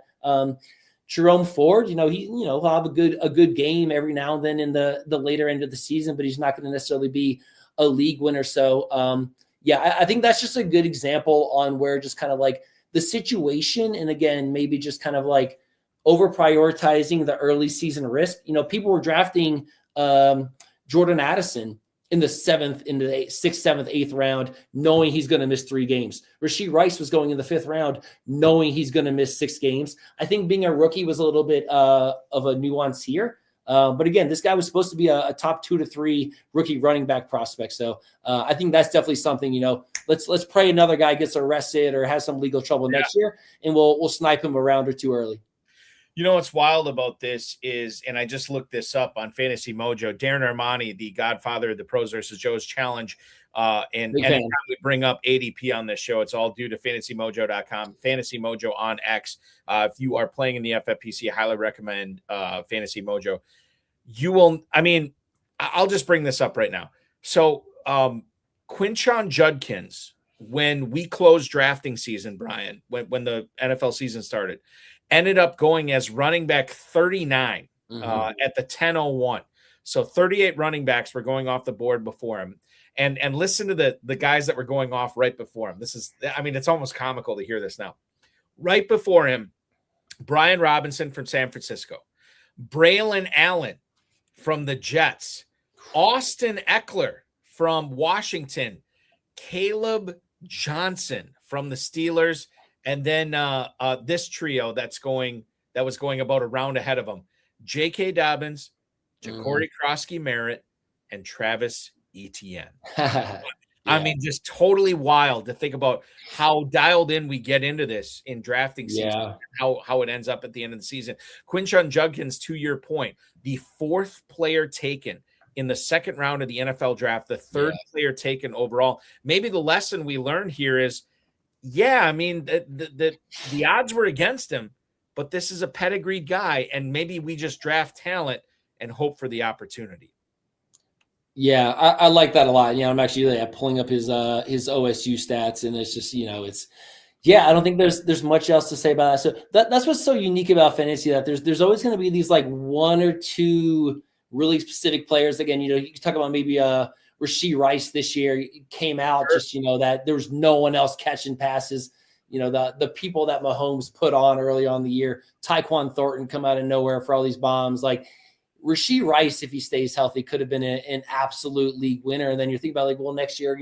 Jerome Ford, he'll have a good game every now and then in the later end of the season, but he's not going to necessarily be a league winner. So I think that's just a good example on where just kind of like the situation, and again, maybe just kind of like over prioritizing the early season risk. People were drafting Jordan Addison in the 7th, into the 6th, 7th, 8th round, knowing he's going to miss 3 games. Rashee Rice was going in the 5th round, knowing he's going to miss 6 games. I think being a rookie was a little bit of a nuance here. But again, this guy was supposed to be a top 2 to 3 rookie running back prospect. So I think that's definitely something, let's pray another guy gets arrested or has some legal trouble next year, and we'll snipe him a round or 2 early. What's wild about this is, and I just looked this up on Fantasy Mojo, Darren Armani, the godfather of the Pros versus Joe's Challenge. And anytime we bring up ADP on this show, it's all due to fantasymojo.com, Fantasy Mojo on X. If you are playing in the FFPC, I highly recommend Fantasy Mojo. I'll just bring this up right now. So Quinshon Judkins, when we closed drafting season, Brian, when the NFL season started, ended up going as running back 39 at the 10:01. So 38 running backs were going off the board before him. And listen to the guys that were going off right before him. It's almost comical to hear this now. Right before him, Brian Robinson from San Francisco, Braylon Allen from the Jets, Austin Eckler from Washington, Caleb Johnson from the Steelers, and then this trio that was going about a round ahead of him: J.K. Dobbins, Ja'Cory Krosky-Merritt, and Travis Etienne. Just totally wild to think about how dialed in we get into this in drafting season, how it ends up at the end of the season. Quinshon Judkins, to your point, the 4th player taken in the 2nd round of the NFL draft, the 3rd player taken overall. Maybe the lesson we learned here is, the odds were against him, but this is a pedigreed guy, and maybe we just draft talent and hope for the opportunity. Yeah, I like that a lot. I'm actually pulling up his OSU stats, and it's just, Yeah, I don't think there's much else to say about that. So that's what's so unique about fantasy, that there's always going to be these like one or two really specific players. Again, you can talk about maybe Rashee Rice this year came out Sure. just that there was no one else catching passes. The people that Mahomes put on early on the year, Tyquan Thornton come out of nowhere for all these bombs. Like Rashee Rice, if he stays healthy, could have been an absolute league winner. And then you're thinking about like, well, next year,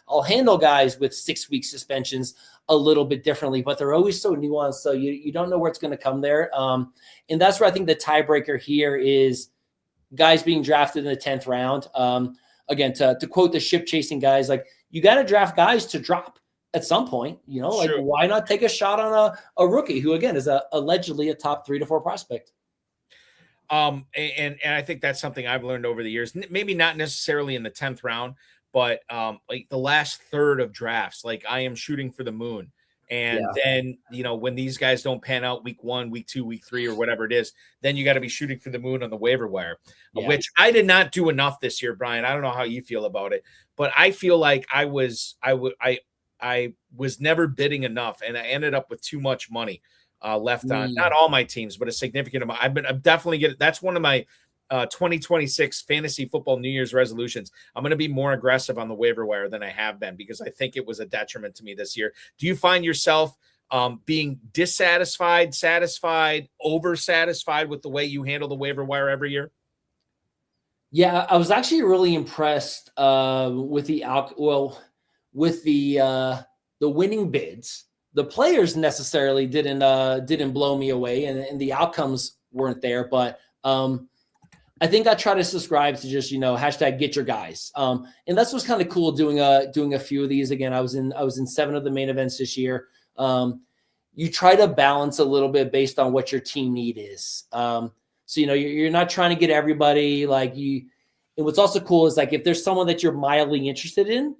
I'll handle guys with 6-week suspensions a little bit differently, but they're always so nuanced. So you don't know where it's going to come there. And that's where I think the tiebreaker here is guys being drafted in the 10th round. Again, to quote the ship chasing guys, like you got to draft guys to drop at some point, like True. why not take a shot on a rookie who again is allegedly a top 3 to 4 prospect. And I think that's something I've learned over the years, maybe not necessarily in the 10th round, but like the last third of drafts, like I am shooting for the moon. And then, when these guys don't pan out week 1, week 2, week 3, or whatever it is, then you got to be shooting for the moon on the waiver wire, which I did not do enough this year, Brian. I don't know how you feel about it, but I feel like I was never bidding enough, and I ended up with too much money left on not all my teams, but a significant amount. I'm definitely getting, that's one of my 2026 fantasy football New Year's resolutions. I'm going to be more aggressive on the waiver wire than I have been, because I think it was a detriment to me this year. Do you find yourself being dissatisfied, satisfied, oversatisfied with the way you handle the waiver wire every year? Yeah, I was actually really impressed with the winning bids. The players necessarily didn't blow me away, and the outcomes weren't there. But I think I try to subscribe to just hashtag get your guys, and that's what's kind of cool doing a few of these. Again, I was in 7 of the main events this year. You try to balance a little bit based on what your team need is. So you're not trying to get everybody like you. And what's also cool is like if there's someone that you're mildly interested in,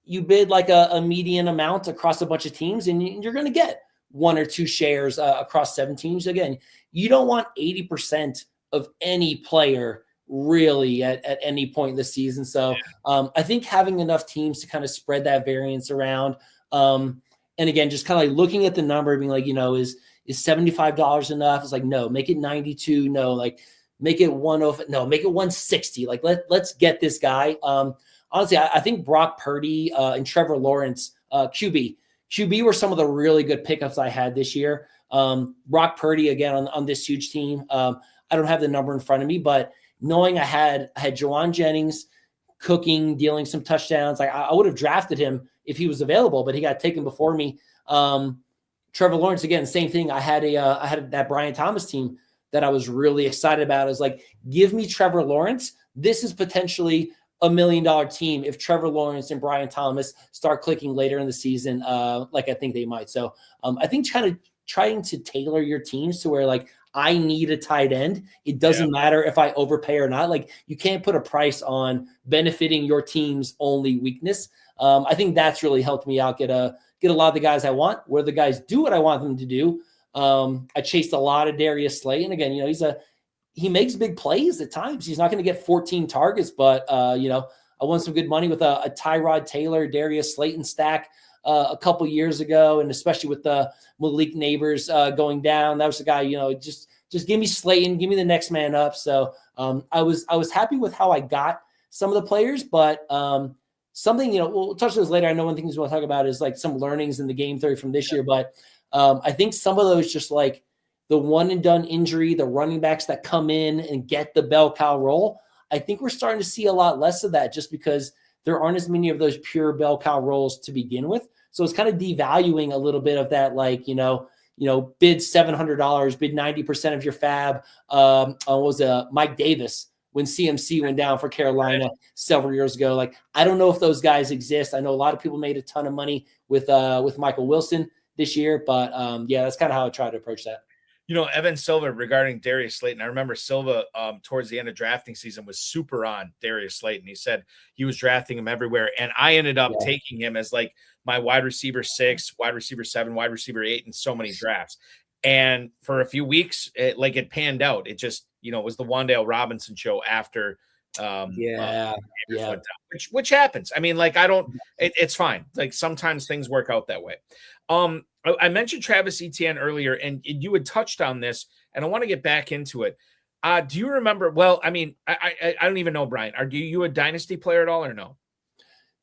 you bid like a median amount across a bunch of teams, and you're going to get 1 or 2 shares across 7 teams. Again, you don't want 80% of any player really at any point in the season. So I think having enough teams to kind of spread that variance around. And again, just kind of like looking at the number, being like, is $75 enough? It's like, no, make it 92. No, like make it 105. No, make it 160. Like let's get this guy. Honestly, I think Brock Purdy and Trevor Lawrence, QB were some of the really good pickups I had this year. Brock Purdy, again, on this huge team. I don't have the number in front of me, but knowing I had Jawan Jennings cooking, dealing some touchdowns, like I would have drafted him if he was available, but he got taken before me. Trevor Lawrence, again, same thing. I had that Brian Thomas team that I was really excited about. Is like, give me Trevor Lawrence. This is potentially $1 million team if Trevor Lawrence and Brian Thomas start clicking later in the season, like I think they might. So I think trying to tailor your teams to where like I need a tight end. It doesn't matter if I overpay or not. Like you can't put a price on benefiting your team's only weakness. I think that's really helped me out get a lot of the guys I want, where the guys do what I want them to do. I chased a lot of Darius Slayton. Again, he makes big plays at times. He's not going to get 14 targets, but I won some good money with a Tyrod Taylor, Darius Slayton stack a couple years ago, and especially with the Malik Neighbors going down. That was the guy, just give me Slayton, give me the next man up. So I was happy with how I got some of the players, but something, we'll touch on this later. I know one thing we'll talk about is like some learnings in the game theory from this year, but I think some of those just like the one and done injury, the running backs that come in and get the bell cow role, I think we're starting to see a lot less of that just because there aren't as many of those pure bell cow roles to begin with. So it's kind of devaluing a little bit of that, like, bid $700, bid 90% of your fab. Was Mike Davis when CMC went down for Carolina several years ago. Like, I don't know if those guys exist. I know a lot of people made a ton of money with Michael Wilson this year, but that's kind of how I try to approach that. Evan Silva regarding Darius Slayton. I remember Silva towards the end of drafting season was super on Darius Slayton. He said he was drafting him everywhere. And I ended up taking him as like my wide receiver 6, wide receiver 7, wide receiver 8 in so many drafts. And for a few weeks, it panned out. It just, it was the Wan'Dale Robinson show after Yeah. Which happens. I mean, like, it's fine. Like, sometimes things work out that way. I mentioned Travis Etienne earlier, and you had touched on this, and I want to get back into it. Do you remember? Well, I mean, I don't even know, Brian. Are you a dynasty player at all, or no?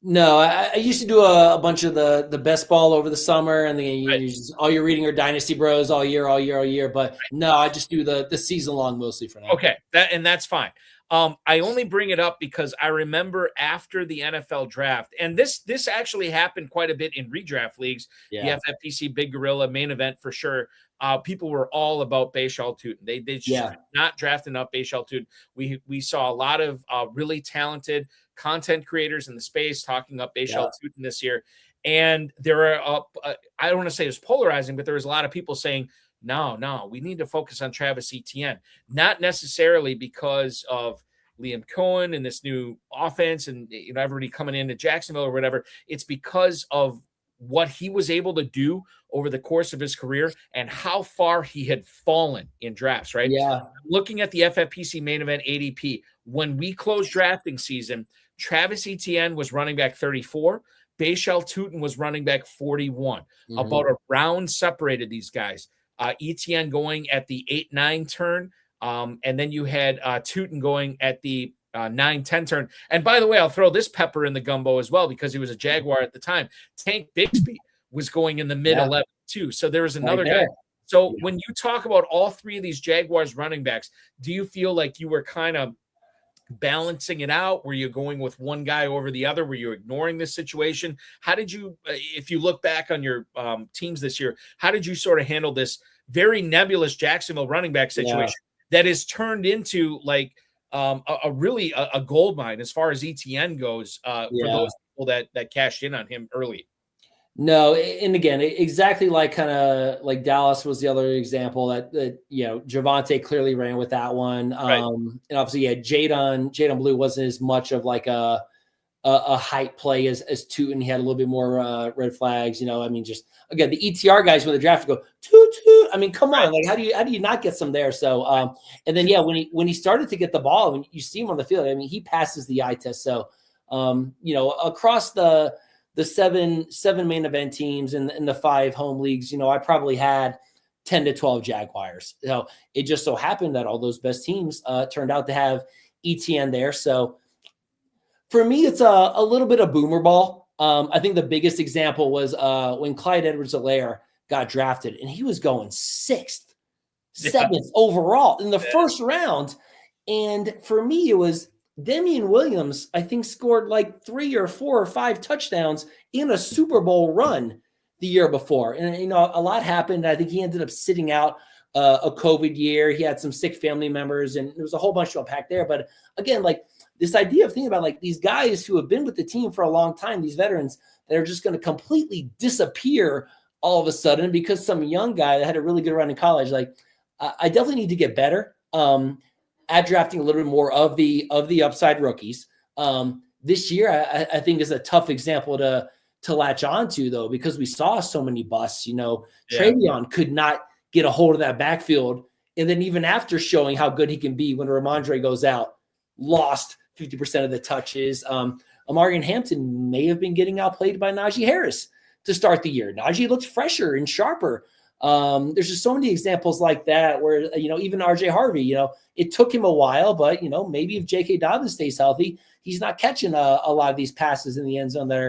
No, I used to do a bunch of the best ball over the summer, and then all you're reading are Dynasty Bros all year. But no, I just do the season long mostly for now. Okay, that's fine. I only bring it up because I remember after the NFL draft, and this actually happened quite a bit in redraft leagues, the FFPC Big Gorilla Main Event for sure. People were all about Bashal Tutin. They just not draft enough Bashal Tutin. We saw a lot of really talented content creators in the space talking up Bashal Tutin this year. And there are, I don't want to say it's polarizing, but there was a lot of people saying, no, we need to focus on Travis Etienne. Not necessarily because of Liam Cohen and this new offense and everybody coming into Jacksonville or whatever. It's because of what he was able to do over the course of his career and how far he had fallen in drafts, right? Yeah. Looking at the FFPC Main Event ADP, when we closed drafting season, Travis Etienne was running back 34. Bashal Tutin was running back 41. About a round separated these guys. Etienne going at the 8-9 turn, and then you had Tutin going at the 9-10 turn. And by the way, I'll throw this pepper in the gumbo as well because he was a Jaguar at the time. Tank Bigsby was going in the mid-11 too. So there was another guy. So when you talk about all three of these Jaguars running backs, do you feel like you were kind of balancing it out? Were you going with one guy over the other? Were you ignoring this situation? How did you, if you look back on your teams this year, how did you sort of handle this very nebulous Jacksonville running back situation that is turned into like a gold mine as far as ETN goes for those people that cashed in on him early? No, and again, exactly like kind of like Dallas was the other example that Javonte clearly ran with that one. And obviously, Jadon Blue wasn't as much of like a hype play as Tutin. He had a little bit more red flags. I mean, just again, the ETR guys when the draft go toot. I mean, come on, like how do you not get some there? So and then when he started to get the ball, when you see him on the field, I mean, he passes the eye test. So across the seven main event teams and the 5 home leagues, I probably had 10 to 12 Jaguars. It just so happened that all those best teams turned out to have ETN there. So for me, it's a little bit of boomer ball. I think the biggest example was when Clyde Edwards-Helaire got drafted, and he was going 6th, 7th overall in the first round. And for me, it was Damian Williams, I think, scored like 3 or 4 or 5 touchdowns in a Super Bowl run the year before. And, a lot happened. I think he ended up sitting out a COVID year. He had some sick family members, and there was a whole bunch to unpack there. But again, like this idea of thinking about like these guys who have been with the team for a long time, these veterans that are just going to completely disappear all of a sudden because some young guy that had a really good run in college. Like, I definitely need to get better at drafting a little bit more of the upside rookies. This year, I think is a tough example to latch on to, though, because we saw so many busts. Travion could not get a hold of that backfield. And then even after showing how good he can be when Ramondre goes out, lost 50% of the touches. Amarian Hampton may have been getting outplayed by Najee Harris to start the year. Najee looked fresher and sharper. There's just so many examples like that where, even RJ Harvey, it took him a while, but, maybe if J.K. Dobbins stays healthy, he's not catching a lot of these passes in the end zone that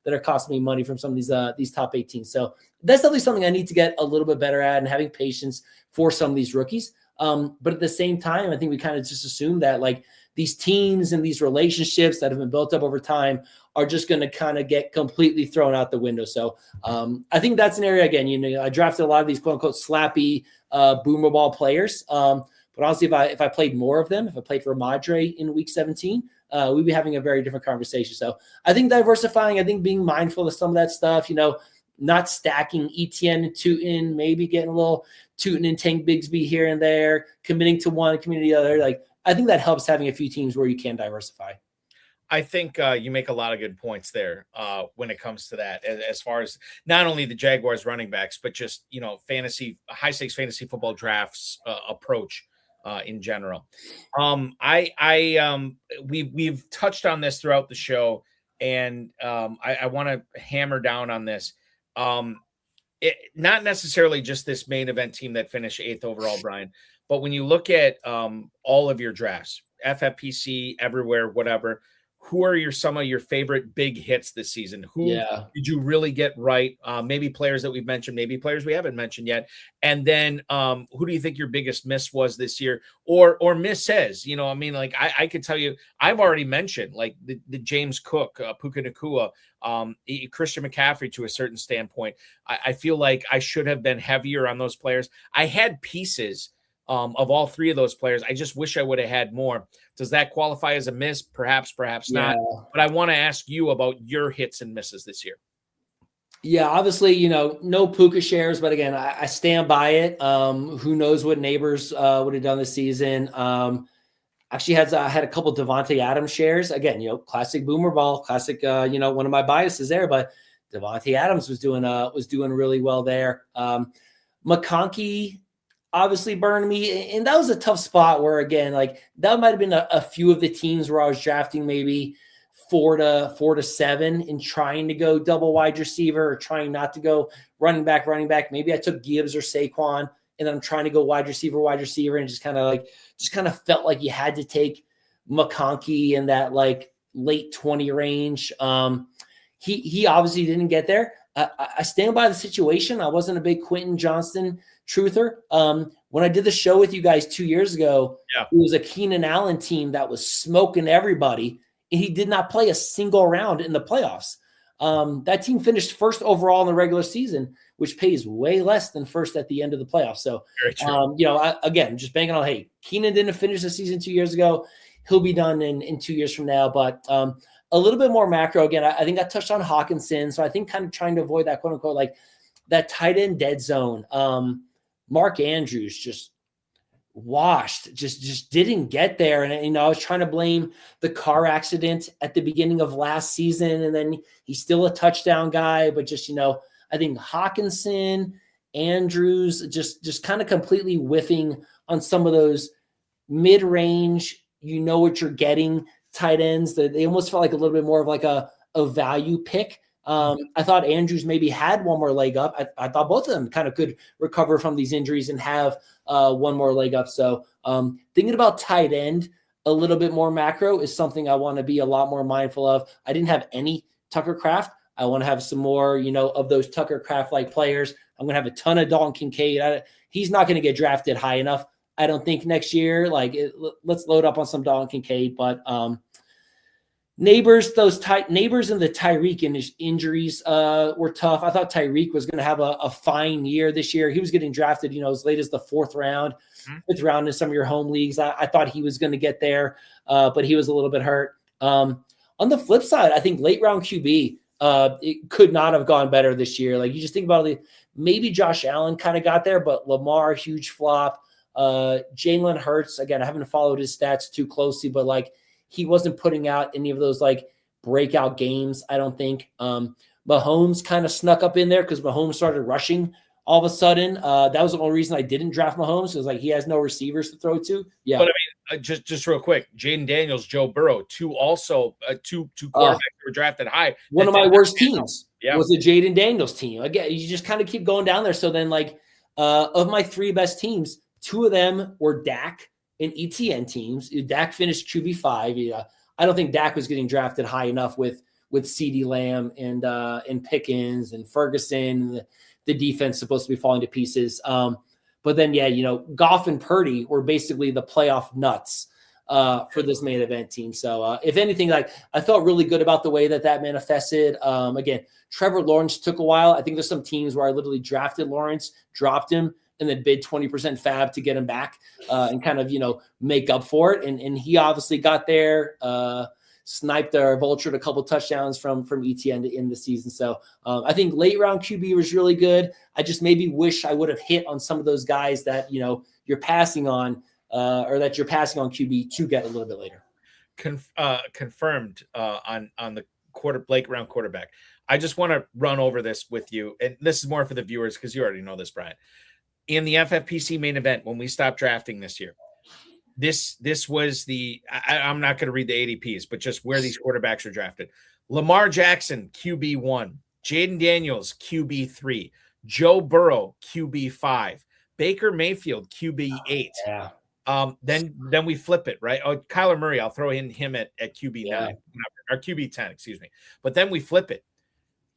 are costing me money from some of these top 18. So that's definitely something I need to get a little bit better at, and having patience for some of these rookies. But at the same time, I think we kind of just assume that like these teams and these relationships that have been built up over time are just going to kind of get completely thrown out the window. So I think that's an area, again, I drafted a lot of these quote unquote slappy boomer ball players. But honestly, if I played more of them, if I played for Madre in week 17, we'd be having a very different conversation. So I think diversifying, I think being mindful of some of that stuff, not stacking ETN and Tutin, maybe getting a little Tutin and Tank Bigsby here and there, committing to one, committing to the other. Like, I think that helps having a few teams where you can diversify. I think you make a lot of good points there when it comes to that, as far as not only the Jaguars running backs, but just, high stakes fantasy football drafts approach in general. We've touched on this throughout the show, and I want to hammer down on this. Not necessarily just this main event team that finished 8th overall, Brian, but when you look at all of your drafts, FFPC, everywhere, whatever, who are some of your favorite big hits this season? Who did you really get right? Maybe players that we've mentioned, maybe players we haven't mentioned yet. And then who do you think your biggest miss was this year, or misses? You know, I mean, like I could tell you, I've already mentioned like the James Cook, Puka Nacua, Christian McCaffrey to a certain standpoint. I feel like I should have been heavier on those players. I had pieces of all three of those players. I just wish I would have had more. Does that qualify as a miss? Perhaps not. But I want to ask you about your hits and misses this year. Yeah, obviously, you know, no Puka shares, but again, I stand by it. Who knows what Neighbors would have done this season? Actually had a couple Devontae Adams shares. Again, you know, classic boomer ball, classic, you know, one of my biases there, but Devontae Adams was doing really well there. McConkey obviously burned me, and that was a tough spot where, again, like that might have been a few of the teams where I was drafting maybe 4 to 7 and trying to go double wide receiver or trying not to go running back. Maybe I took Gibbs or Saquon, and then I'm trying to go wide receiver, and just kind of felt like you had to take McConkey in that like late 20 range. He obviously didn't get there. I stand by the situation. I wasn't a big Quentin Johnston truther. When I did the show with you guys 2 years ago, It was a Keenan Allen team that was smoking everybody, and he did not play a single round in the playoffs. That team finished first overall in the regular season, which pays way less than first at the end of the playoffs. So, you know, again, just banking on, hey, Keenan didn't finish the season 2 years ago. He'll be done in 2 years from now. But a little bit more macro. Again, I think I touched on Hawkinson. So I think kind of trying to avoid that, quote unquote, like that tight end dead zone. Mark Andrews just washed, just didn't get there. And, you know, I was trying to blame the car accident at the beginning of last season. And then he's still a touchdown guy, but just, you know, I think Hawkinson, Andrews, just kind of completely whiffing on some of those mid-range, you know what you're getting tight ends that they almost felt like a little bit more of like a value pick. I thought Andrews maybe had one more leg up. I thought both of them kind of could recover from these injuries and have one more leg up. So thinking about tight end a little bit more macro is something I want to be a lot more mindful of. I didn't have any Tucker Kraft. I want to have some more, you know, of those Tucker Kraft-like players. I'm going to have a ton of Dalton Kincaid. He's not going to get drafted high enough, I don't think, next year. Let's load up on some Dalton Kincaid. But Neighbors and the Tyreek injuries were tough. I thought Tyreek was going to have a fine year this year. He was getting drafted, you know, as late as the 4th round, 5th round in some of your home leagues. I thought he was going to get there, but he was a little bit hurt. On the flip side, I think late round QB, it could not have gone better this year. Like you just think about it, maybe Josh Allen kind of got there, but Lamar, huge flop. Jalen Hurts, again, I haven't followed his stats too closely, but like he wasn't putting out any of those like breakout games, I don't think. Mahomes kind of snuck up in there because Mahomes started rushing all of a sudden. That was the only reason I didn't draft Mahomes. It was like he has no receivers to throw to. Yeah. But I mean, just real quick, Jaden Daniels, Joe Burrow, two quarterbacks that were drafted high. One of my worst teams was the Jaden Daniels team. Again, you just kind of keep going down there. So then like of my 3 best teams, 2 of them were Dak and ETN teams. Dak finished QB5. Yeah, I don't think Dak was getting drafted high enough with CeeDee Lamb and Pickens and Ferguson. The defense supposed to be falling to pieces. But then, yeah, you know, Goff and Purdy were basically the playoff nuts for this main event team. So if anything, like I felt really good about the way that manifested. Again, Trevor Lawrence took a while. I think there's some teams where I literally drafted Lawrence, dropped him, and then bid 20% fab to get him back and kind of, you know, make up for it. And he obviously got there, sniped or vultured a couple touchdowns from ETN to end the season. So I think late round QB was really good. I just maybe wish I would have hit on some of those guys that, you know, you're passing on or that you're passing on QB to get a little bit later. Confirmed on the late round quarterback. I just want to run over this with you. And this is more for the viewers because you already know this, Brian. In the FFPC main event, when we stopped drafting this year, this was I'm not going to read the ADPs, but just where these quarterbacks are drafted. Lamar Jackson, QB1. Jaden Daniels, QB3. Joe Burrow, QB5. Baker Mayfield, QB8. Yeah. Then we flip it, right? Oh, Kyler Murray, I'll throw in him at QB9 or QB10, excuse me. But then we flip it.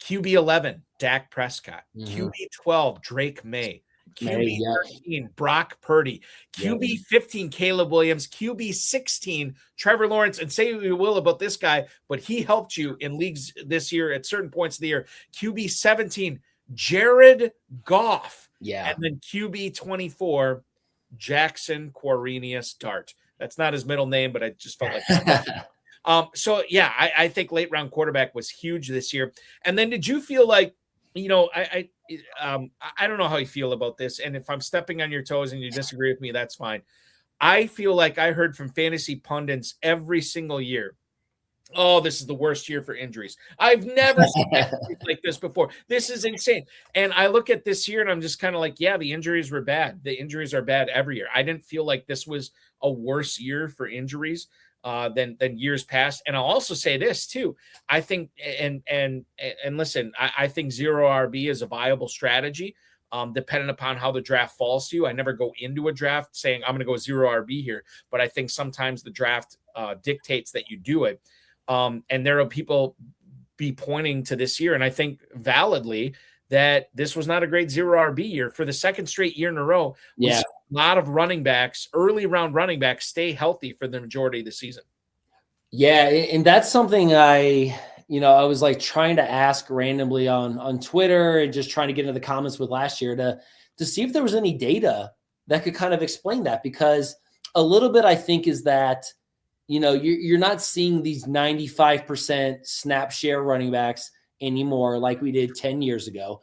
QB11, Dak Prescott. QB12, Drake May. QB13, Brock Purdy. QB15, Caleb Williams. QB16, Trevor Lawrence. And say what you will about this guy, but he helped you in leagues this year at certain points of the year. QB17, Jared Goff. Yeah. And then QB24, Jackson Quirinius Dart. That's not his middle name, but I just felt like so yeah, I think late round quarterback was huge this year. And then did you feel like, I don't know how you feel about this, and if I'm stepping on your toes and you disagree with me, that's fine. I feel like I heard from fantasy pundits every single year, oh, this is the worst year for injuries. I've never seen anything like this before. This is insane. And I look at this year and I'm just kind of like, yeah, the injuries were bad. The injuries are bad every year. I didn't feel like this was a worse year for injuries than years past. And I'll also say this too. I think, and listen, I think zero RB is a viable strategy. Depending upon how the draft falls to you. I never go into a draft saying I'm going to go zero RB here, but I think sometimes the draft dictates that you do it. And there are people be pointing to this year, and I think validly that this was not a great zero RB year for the second straight year in a row. Yeah. A lot of running backs, early round running backs, stay healthy for the majority of the season. Yeah, and that's something I was like trying to ask randomly on Twitter and just trying to get into the comments with last year to see if there was any data that could kind of explain that, because a little bit I think is that you're not seeing these 95% snap share running backs anymore like we did 10 years ago.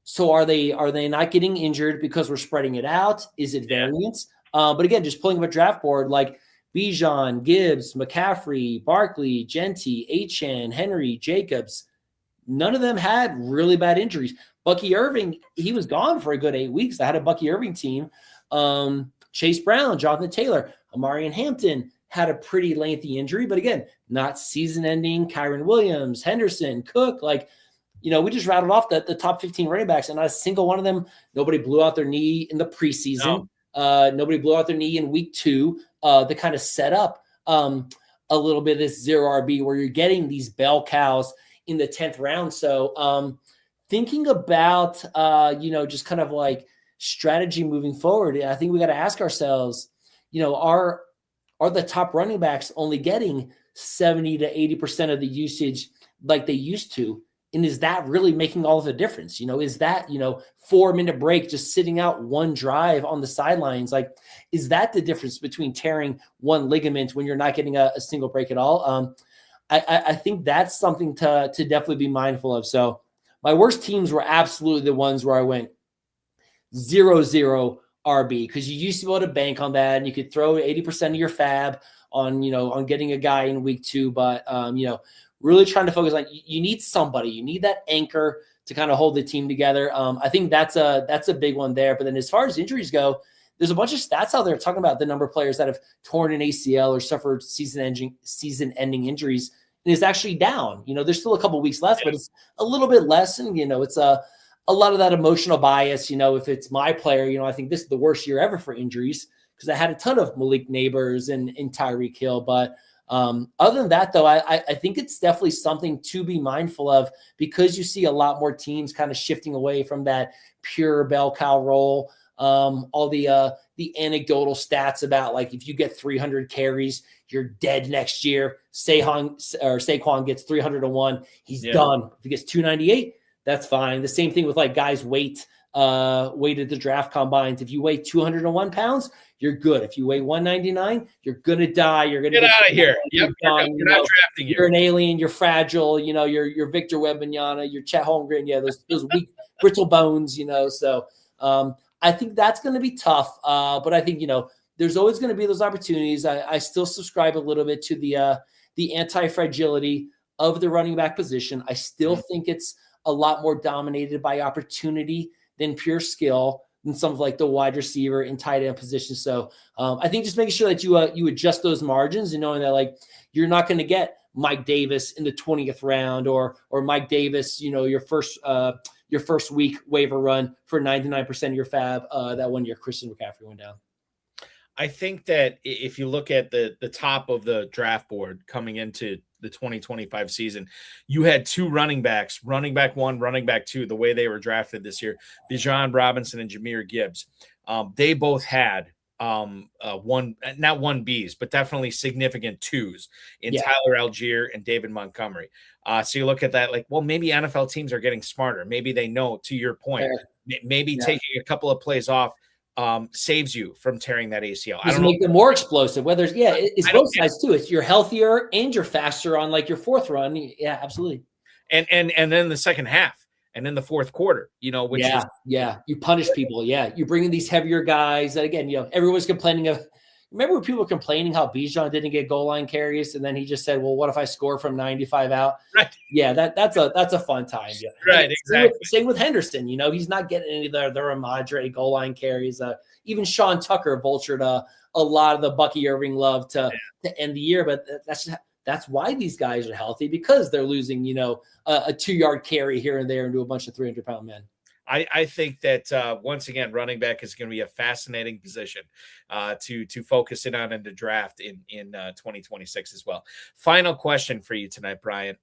So are they not getting injured because we're spreading it out? Is it variance? But again, just pulling up a draft board like Bijan, Gibbs, McCaffrey, Barkley, Genty, Achane, Henry, Jacobs, none of them had really bad injuries. Bucky Irving, he was gone for a good 8 weeks. I had a Bucky Irving team. Chase Brown, Jonathan Taylor, Amarian Hampton had a pretty lengthy injury, but again, not season-ending. Kyron Williams, Henderson, Cook, we just rattled off the top 15 running backs, and not a single one of them, nobody blew out their knee in the preseason. No. Nobody blew out their knee in week 2 to kind of set up a little bit of this zero RB where you're getting these bell cows in the 10th round. So thinking about, just kind of like strategy moving forward, I think we got to ask ourselves, are the top running backs only getting 70 to 80% of the usage like they used to? And is that really making all of the difference? Is that, 4-minute break, just sitting out one drive on the sidelines? Like, is that the difference between tearing one ligament when you're not getting a single break at all? I think that's something to definitely be mindful of. So my worst teams were absolutely the ones where I went 0-0 RB, because you used to be able to bank on that and you could throw 80% of your fab on getting a guy in week 2. But, really trying to focus on, you need somebody, you need that anchor to kind of hold the team together. I think that's a big one there. But then as far as injuries go, there's a bunch of stats out there talking about the number of players that have torn an ACL or suffered season-ending injuries, and it's actually down. There's still a couple weeks left, but it's a little bit less. And, it's a lot of that emotional bias. If it's my player, I think this is the worst year ever for injuries because I had a ton of Malik Neighbors and Tyreek Hill. But other than that, though, I think it's definitely something to be mindful of, because you see a lot more teams kind of shifting away from that pure bell cow role. All the anecdotal stats about, like, if you get 300 carries, you're dead next year. Saquon gets 301, he's done. If he gets 298, that's fine. The same thing with like guys weight at the draft combines. If you weigh 201 pounds, you're good. If you weigh 199, you're gonna die. You're gonna get out of here. Yep, you're not drafting you. You're an alien. You're fragile. You're Victor Wembanyama. You're Chet Holmgren. Yeah, those weak, brittle bones. So I think that's going to be tough. But I think there's always going to be those opportunities. I still subscribe a little bit to the anti-fragility of the running back position. I still think it's a lot more dominated by opportunity than pure skill. than some of like the wide receiver and tight end positions. So I think just making sure that you adjust those margins and knowing that like you're not going to get Mike Davis in the 20th round or Mike Davis, your first week waiver run for 99% of your fab that 1 year Christian McCaffrey went down. I think that if you look at the top of the draft board coming into the 2025 season, you had two running backs, running back 1, running back 2, the way they were drafted this year, Bijan Robinson and Jahmyr Gibbs. They both had not 1Bs, but definitely significant 2s in Tyler Algier and David Montgomery. So you look at that like, well, maybe NFL teams are getting smarter. Maybe they know, to your point, maybe taking a couple of plays off saves you from tearing that ACL. I don't make them more explosive. Whether it's both sides too. It's you're healthier and you're faster on like your fourth run. Yeah, absolutely. And then the second half and then the fourth quarter, which you punish people. Yeah, you bring in these heavier guys that again, everyone's complaining of. Remember when people were complaining how Bijan didn't get goal line carries, and then he just said, "Well, what if I score from 95 out?" Right. Yeah, that's a fun time. Yeah. Right. Exactly. Same with Henderson. He's not getting any of the Ramadre goal line carries. Even Sean Tucker vultured a lot of the Bucky Irving love to end the year, but that's why these guys are healthy, because they're losing a 2-yard carry here and there into a bunch of 300-pound men. I think that once again, running back is going to be a fascinating position to focus in on and to draft in 2026 as well. Final question for you tonight, Brian.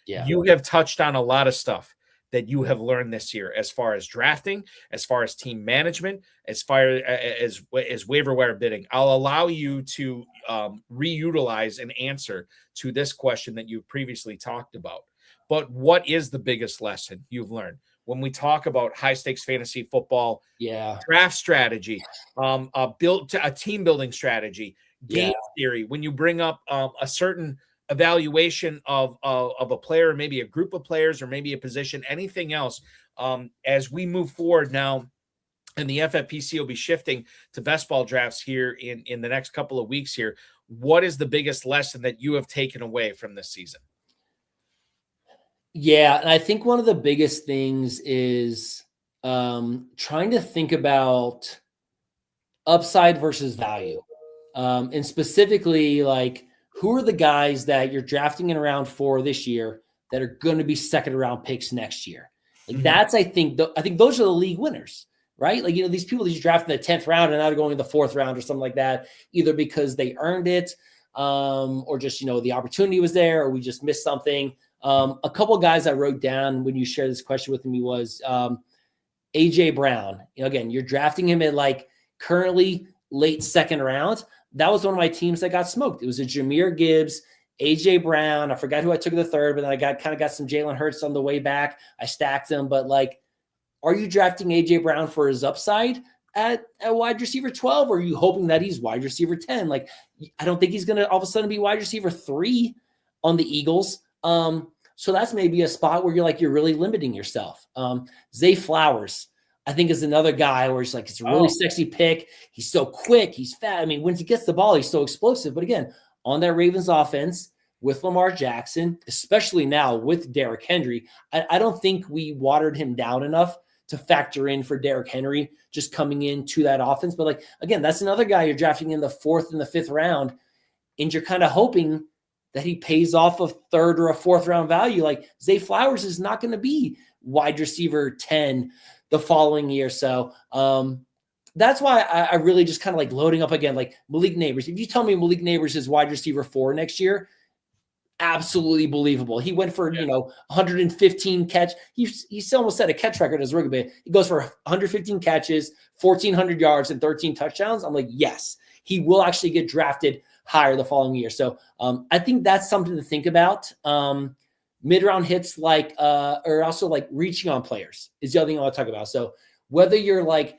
You have touched on a lot of stuff that you have learned this year as far as drafting, as far as team management, as far as waiver wire bidding. I'll allow you to reutilize an answer to this question that you previously talked about. But what is the biggest lesson you've learned when we talk about high stakes fantasy football, draft strategy, a team building strategy, game theory, when you bring up a certain evaluation of a player, maybe a group of players, or maybe a position, anything else, as we move forward now, and the FFPC will be shifting to best ball drafts here in the next couple of weeks here. What is the biggest lesson that you have taken away from this season? Yeah, and I think one of the biggest things is trying to think about upside versus value. And specifically, like, who are the guys that you're drafting in round 4 this year that are going to be second round picks next year? Like, that's, I think those are the league winners, right? Like, these people that you draft in the 10th round and now they're going in the 4th round or something like that, either because they earned it or just, the opportunity was there, or we just missed something. A couple of guys I wrote down when you shared this question with me was AJ Brown. Again, you're drafting him at like currently late 2nd round. That was one of my teams that got smoked. It was a Jahmyr Gibbs, AJ Brown. I forgot who I took in the 3rd, but then I got some Jalen Hurts on the way back. I stacked them, but like, are you drafting AJ Brown for his upside at wide receiver 12? Or are you hoping that he's wide receiver 10? Like, I don't think he's going to all of a sudden be wide receiver 3 on the Eagles. So that's maybe a spot where you're really limiting yourself. Zay Flowers, I think, is another guy where it's like, it's a really sexy pick. He's so quick. He's fat. I mean, when he gets the ball, he's so explosive. But again, on that Ravens offense with Lamar Jackson, especially now with Derrick Henry, I don't think we watered him down enough to factor in for Derrick Henry just coming into that offense. But like, again, that's another guy you're drafting in the 4th and the 5th round, and you're kind of hoping that he pays off a 3rd or a 4th round value. Like, Zay Flowers is not going to be wide receiver 10 the following year. So that's why I really just kind of like loading up again, like Malik Neighbors. If you tell me Malik Neighbors is wide receiver 4 next year, absolutely believable. He went for, 115 catch. He's almost set a catch record as a rookie. He goes for 115 catches, 1,400 yards, and 13 touchdowns. I'm like, yes, he will actually get drafted higher the following year. So I think that's something to think about. Mid-round hits, or also like reaching on players is the other thing I want to talk about. So whether you're like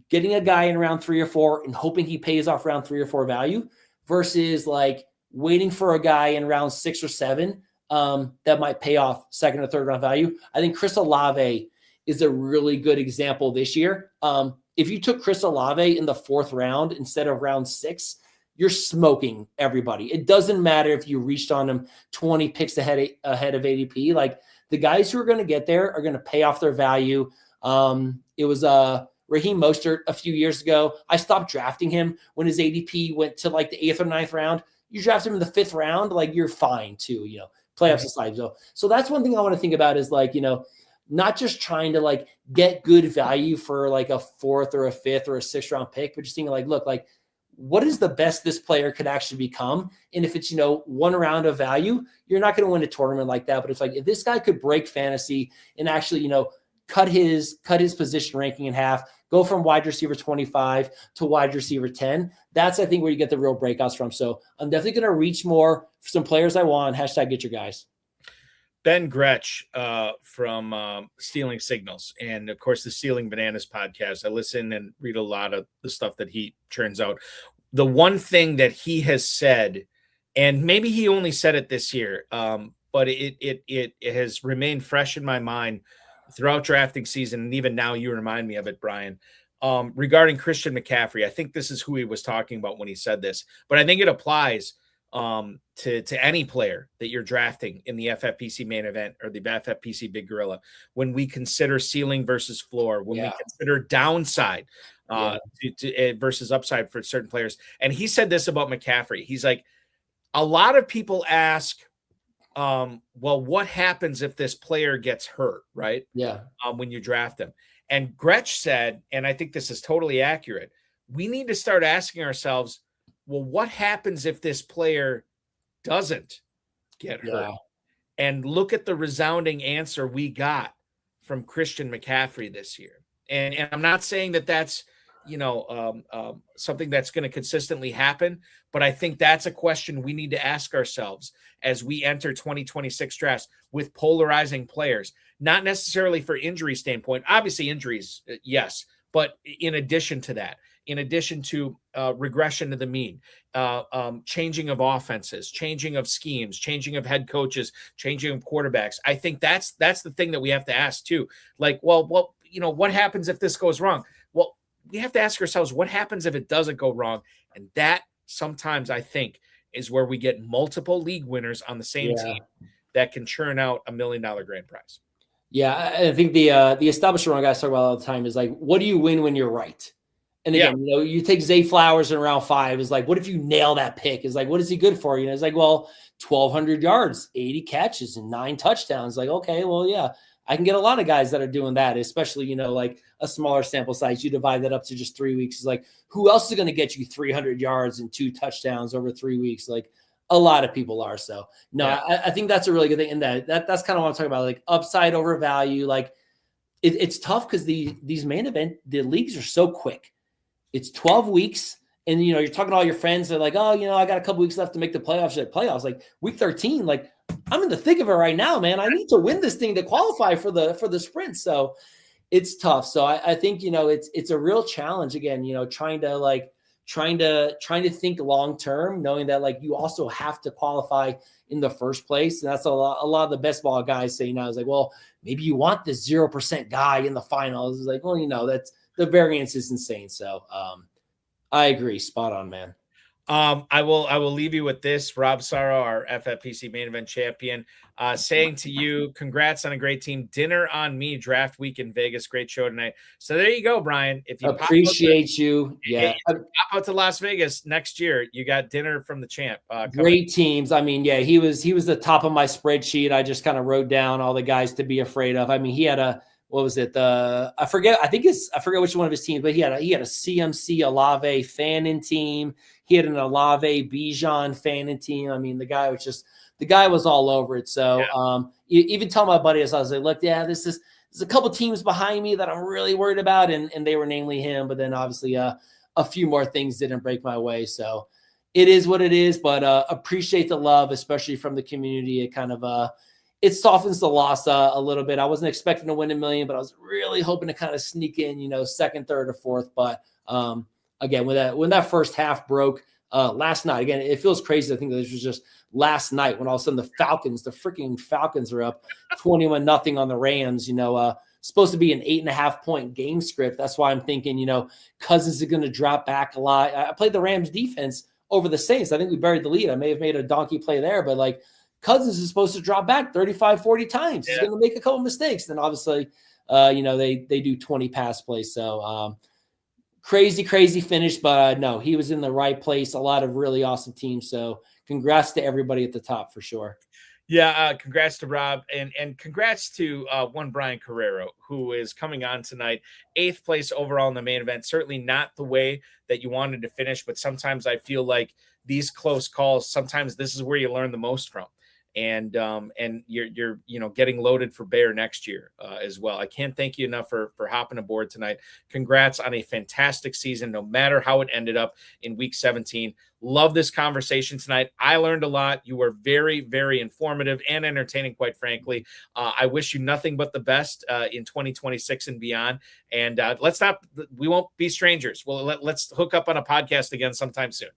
getting a guy in round 3 or 4 and hoping he pays off round 3 or 4 value versus like waiting for a guy in round 6 or 7 that might pay off 2nd or 3rd round value. I think Chris Olave is a really good example this year. If you took Chris Olave in the 4th round instead of round 6, you're smoking everybody. It doesn't matter if you reached on him 20 picks ahead of ADP. Like, the guys who are going to get there are going to pay off their value. It was Raheem Mostert a few years ago. I stopped drafting him when his ADP went to like the 8th or 9th round. You draft him in the 5th round, like you're fine too, playoffs aside. So that's one thing I want to think about is like, not just trying to like get good value for like a 4th or a 5th or a 6th round pick, but just thinking like, look, like what is the best this player could actually become? And if it's, one round of value, you're not going to win a tournament like that. But it's like, if this guy could break fantasy and actually, cut his position ranking in half, go from wide receiver 25 to wide receiver 10. That's, I think, where you get the real breakouts from. So I'm definitely going to reach more for some players I want. # get your guys. Ben Gretsch from Stealing Signals, and of course the Stealing Bananas podcast. I listen and read a lot of the stuff that he churns out. The one thing that he has said, and maybe he only said it this year, but it has remained fresh in my mind throughout drafting season, and even now you remind me of it, Brian, regarding Christian McCaffrey. I think this is who he was talking about when he said this, but I think it applies to any player that you're drafting in the FFPC main event or the FFPC Big Gorilla. When we consider ceiling versus floor, when we consider downside versus upside for certain players. And he said this about McCaffrey. He's like, a lot of people ask, well, what happens if this player gets hurt, right? Yeah. When you draft him. And Gretsch said, and I think this is totally accurate, we need to start asking ourselves, well, what happens if this player doesn't get hurt? And look at the resounding answer we got from Christian McCaffrey this year. And I'm not saying that that's, something that's going to consistently happen, but I think that's a question we need to ask ourselves as we enter 2026 drafts with polarizing players, not necessarily for injury standpoint. Obviously injuries, yes, but in addition to that, in addition to regression to the mean, changing of offenses, changing of schemes, changing of head coaches, changing of quarterbacks. I think that's the thing that we have to ask too. Like, well, what happens if this goes wrong? Well, we have to ask ourselves, what happens if it doesn't go wrong? And that sometimes I think is where we get multiple league winners on the same team that can churn out $1 million grand prize. Yeah, I think the established run guys talk about all the time is like, what do you win when you're right? And again, you take Zay Flowers in round 5 is like, what if you nail that pick? Is like, what is he good for? It's like, well, 1,200 yards, 80 catches, and 9 touchdowns. Like, okay, well, yeah, I can get a lot of guys that are doing that, especially, like a smaller sample size. You divide that up to just 3 weeks. It's like, who else is going to get you 300 yards and 2 touchdowns over 3 weeks? Like, a lot of people are. So, no, I think that's a really good thing. And that's kind of what I'm talking about, like upside over value. Like, it's tough because these main event, the leagues are so quick. It's 12 weeks. And, you're talking to all your friends. They're like, oh, I got a couple weeks left to make the playoffs. Like week 13, like I'm in the thick of it right now, man. I need to win this thing to qualify for the sprint. So it's tough. So I think, it's a real challenge again, trying to think long-term, knowing that like you also have to qualify in the first place. And that's a lot of the best ball guys say now is like, well, maybe you want this 0% guy in the finals. It's like, well, that's the variance is insane. So I agree. Spot on, man. I will leave you with this. Rob Sarro, our FFPC main event champion, saying to you, congrats on a great team. Dinner on me, draft week in Vegas. Great show tonight. So there you go, Brian. If you appreciate you. Yeah. Pop out to Las Vegas next year, you got dinner from the champ. Great teams. I mean, yeah, he was the top of my spreadsheet. I just kind of wrote down all the guys to be afraid of. I mean, he had what was it? I forget which one of his teams, but he had a CMC Olave Fannin team. He had an Olave Bijan Fannin team. I mean, the guy was all over it. So even tell my buddies, I was like, look, there's a couple teams behind me that I'm really worried about. And they were namely him, but then obviously a few more things didn't break my way. So it is what it is, but appreciate the love, especially from the community. It kind of, it softens the loss a little bit. I wasn't expecting to win $1 million, but I was really hoping to kind of sneak in, second, third, or fourth. But again, when that first half broke last night, again, it feels crazy. I think this was just last night when all of a sudden the freaking Falcons are up 21-0 on the Rams. Supposed to be an 8.5 point game script. That's why I'm thinking, Cousins is going to drop back a lot. I played the Rams defense over the Saints. I think we buried the lead. I may have made a donkey play there, but like Cousins is supposed to drop back 35, 40 times. He's going to make a couple mistakes. Then obviously they do 20 pass plays. So crazy finish, but no, he was in the right place. A lot of really awesome teams. So congrats to everybody at the top for sure. Yeah, congrats to Rob, and congrats to one Brian Correro, who is coming on tonight, 8th place overall in the main event. Certainly not the way that you wanted to finish, but sometimes I feel like these close calls, sometimes this is where you learn the most from. And you're getting loaded for Bear next year as well. I can't thank you enough for hopping aboard tonight. Congrats on a fantastic season, no matter how it ended up in week 17. Love this conversation tonight. I learned a lot. You were very, very informative and entertaining, quite frankly. I wish you nothing but the best in 2026 and beyond. And we won't be strangers. Well, let's hook up on a podcast again sometime soon.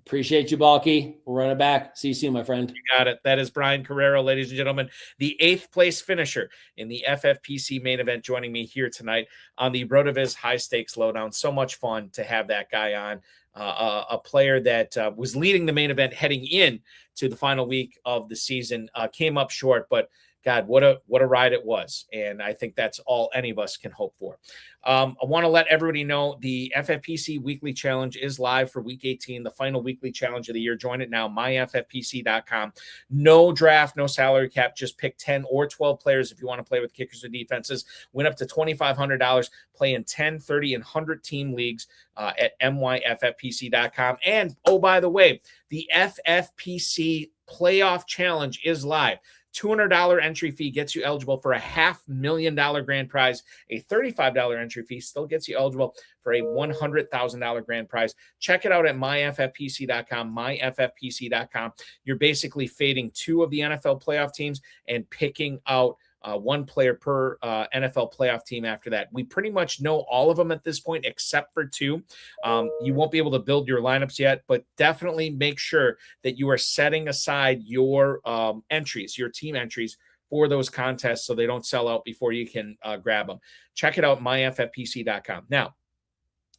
Appreciate you, Balky. We'll run it back. See you soon, my friend. You got it. That is Brian Correro, ladies and gentlemen, the 8th place finisher in the FFPC main event, joining me here tonight on the RotoViz High-Stakes Lowdown. So much fun to have that guy on. A player that was leading the main event heading in to the final week of the season, came up short, but God, what a ride it was. And I think that's all any of us can hope for. I want to let everybody know the FFPC Weekly Challenge is live for week 18, the final weekly challenge of the year. Join it now, myffpc.com. No draft, no salary cap. Just pick 10 or 12 players if you want to play with kickers or defenses. Win up to $2,500. Play in 10, 30, and 100 team leagues at myffpc.com. And, oh, by the way, the FFPC Playoff Challenge is live. $200 entry fee gets you eligible for a $500,000 grand prize. A $35 entry fee still gets you eligible for a $100,000 grand prize. Check it out at myffpc.com, myffpc.com. You're basically fading 2 of the NFL playoff teams and picking out one player per NFL playoff team after that. We pretty much know all of them at this point, except for 2. You won't be able to build your lineups yet, but definitely make sure that you are setting aside your entries, your team entries for those contests so they don't sell out before you can grab them. Check it out, myffpc.com. Now,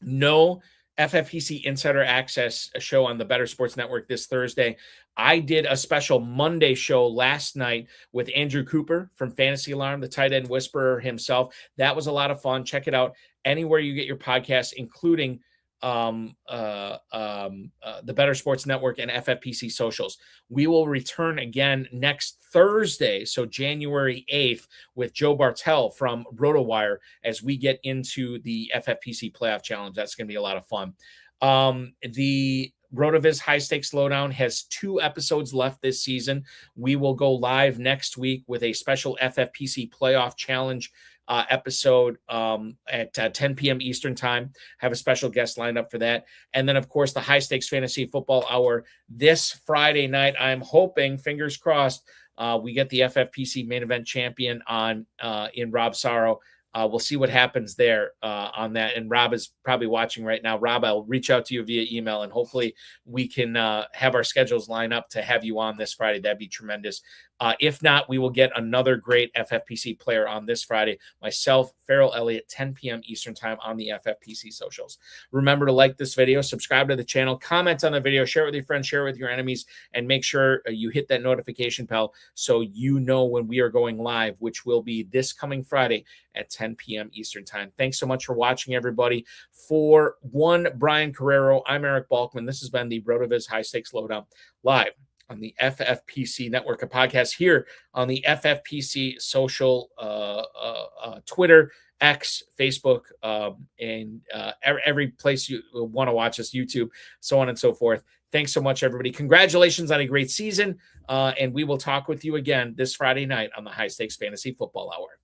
no FFPC Insider Access show on the Better Sports Network this Thursday. I did a special Monday show last night with Andrew Cooper from Fantasy Alarm, the tight end whisperer himself. That was a lot of fun. Check it out anywhere you get your podcasts, including the Better Sports Network and FFPC socials. We will return again next Thursday, so January 8th, with Joe Bartel from RotoWire as we get into the FFPC Playoff Challenge. That's going to be a lot of fun. The RotoViz High-Stakes Lowdown has 2 episodes left this season. We will go live next week with a special FFPC Playoff Challenge episode at 10 p.m. Eastern time. Have a special guest lined up for that. And then, of course, the High Stakes Fantasy Football Hour this Friday night. I'm hoping, fingers crossed, we get the FFPC main event champion on in Rob Sorrow. We'll see what happens there on that. And Rob is probably watching right now. Rob, I'll reach out to you via email, and hopefully we can have our schedules line up to have you on this Friday. That'd be tremendous. If not, we will get another great FFPC player on this Friday. Myself, Farrell Elliott, 10 p.m. Eastern time on the FFPC socials. Remember to like this video, subscribe to the channel, comment on the video, share it with your friends, share it with your enemies, and make sure you hit that notification bell so you know when we are going live, which will be this coming Friday at 10 p.m. Eastern time. Thanks so much for watching, everybody. For one Brian Correro, I'm Eric Balkman. This has been the RotoViz High-Stakes Lowdown live on the FFPC network of podcasts here on the FFPC social, Twitter, X, Facebook, and every place you want to watch us, YouTube, so on and so forth. Thanks so much, everybody. Congratulations on a great season, and we will talk with you again this Friday night on the High Stakes Fantasy Football Hour.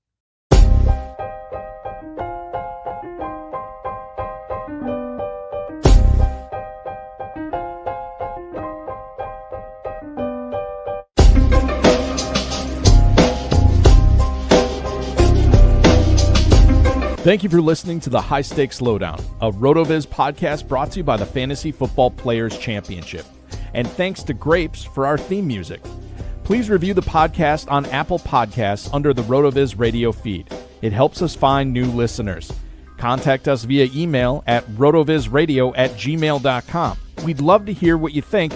Thank you for listening to the High Stakes Lowdown, a RotoViz podcast brought to you by the Fantasy Football Players Championship. And thanks to Grapes for our theme music. Please review the podcast on Apple Podcasts under the RotoViz radio feed. It helps us find new listeners. Contact us via email at rotovizradio@gmail.com. We'd love to hear what you think,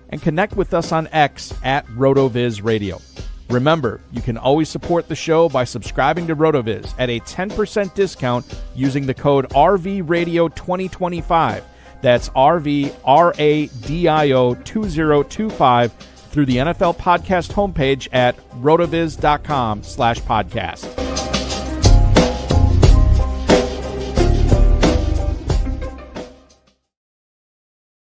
and connect with us on X at RotoViz Radio. Remember, you can always support the show by subscribing to RotoViz at a 10% discount using the code RVRadio2025. That's RVRADIO2025 through the NFL Podcast homepage at rotoviz.com/podcast.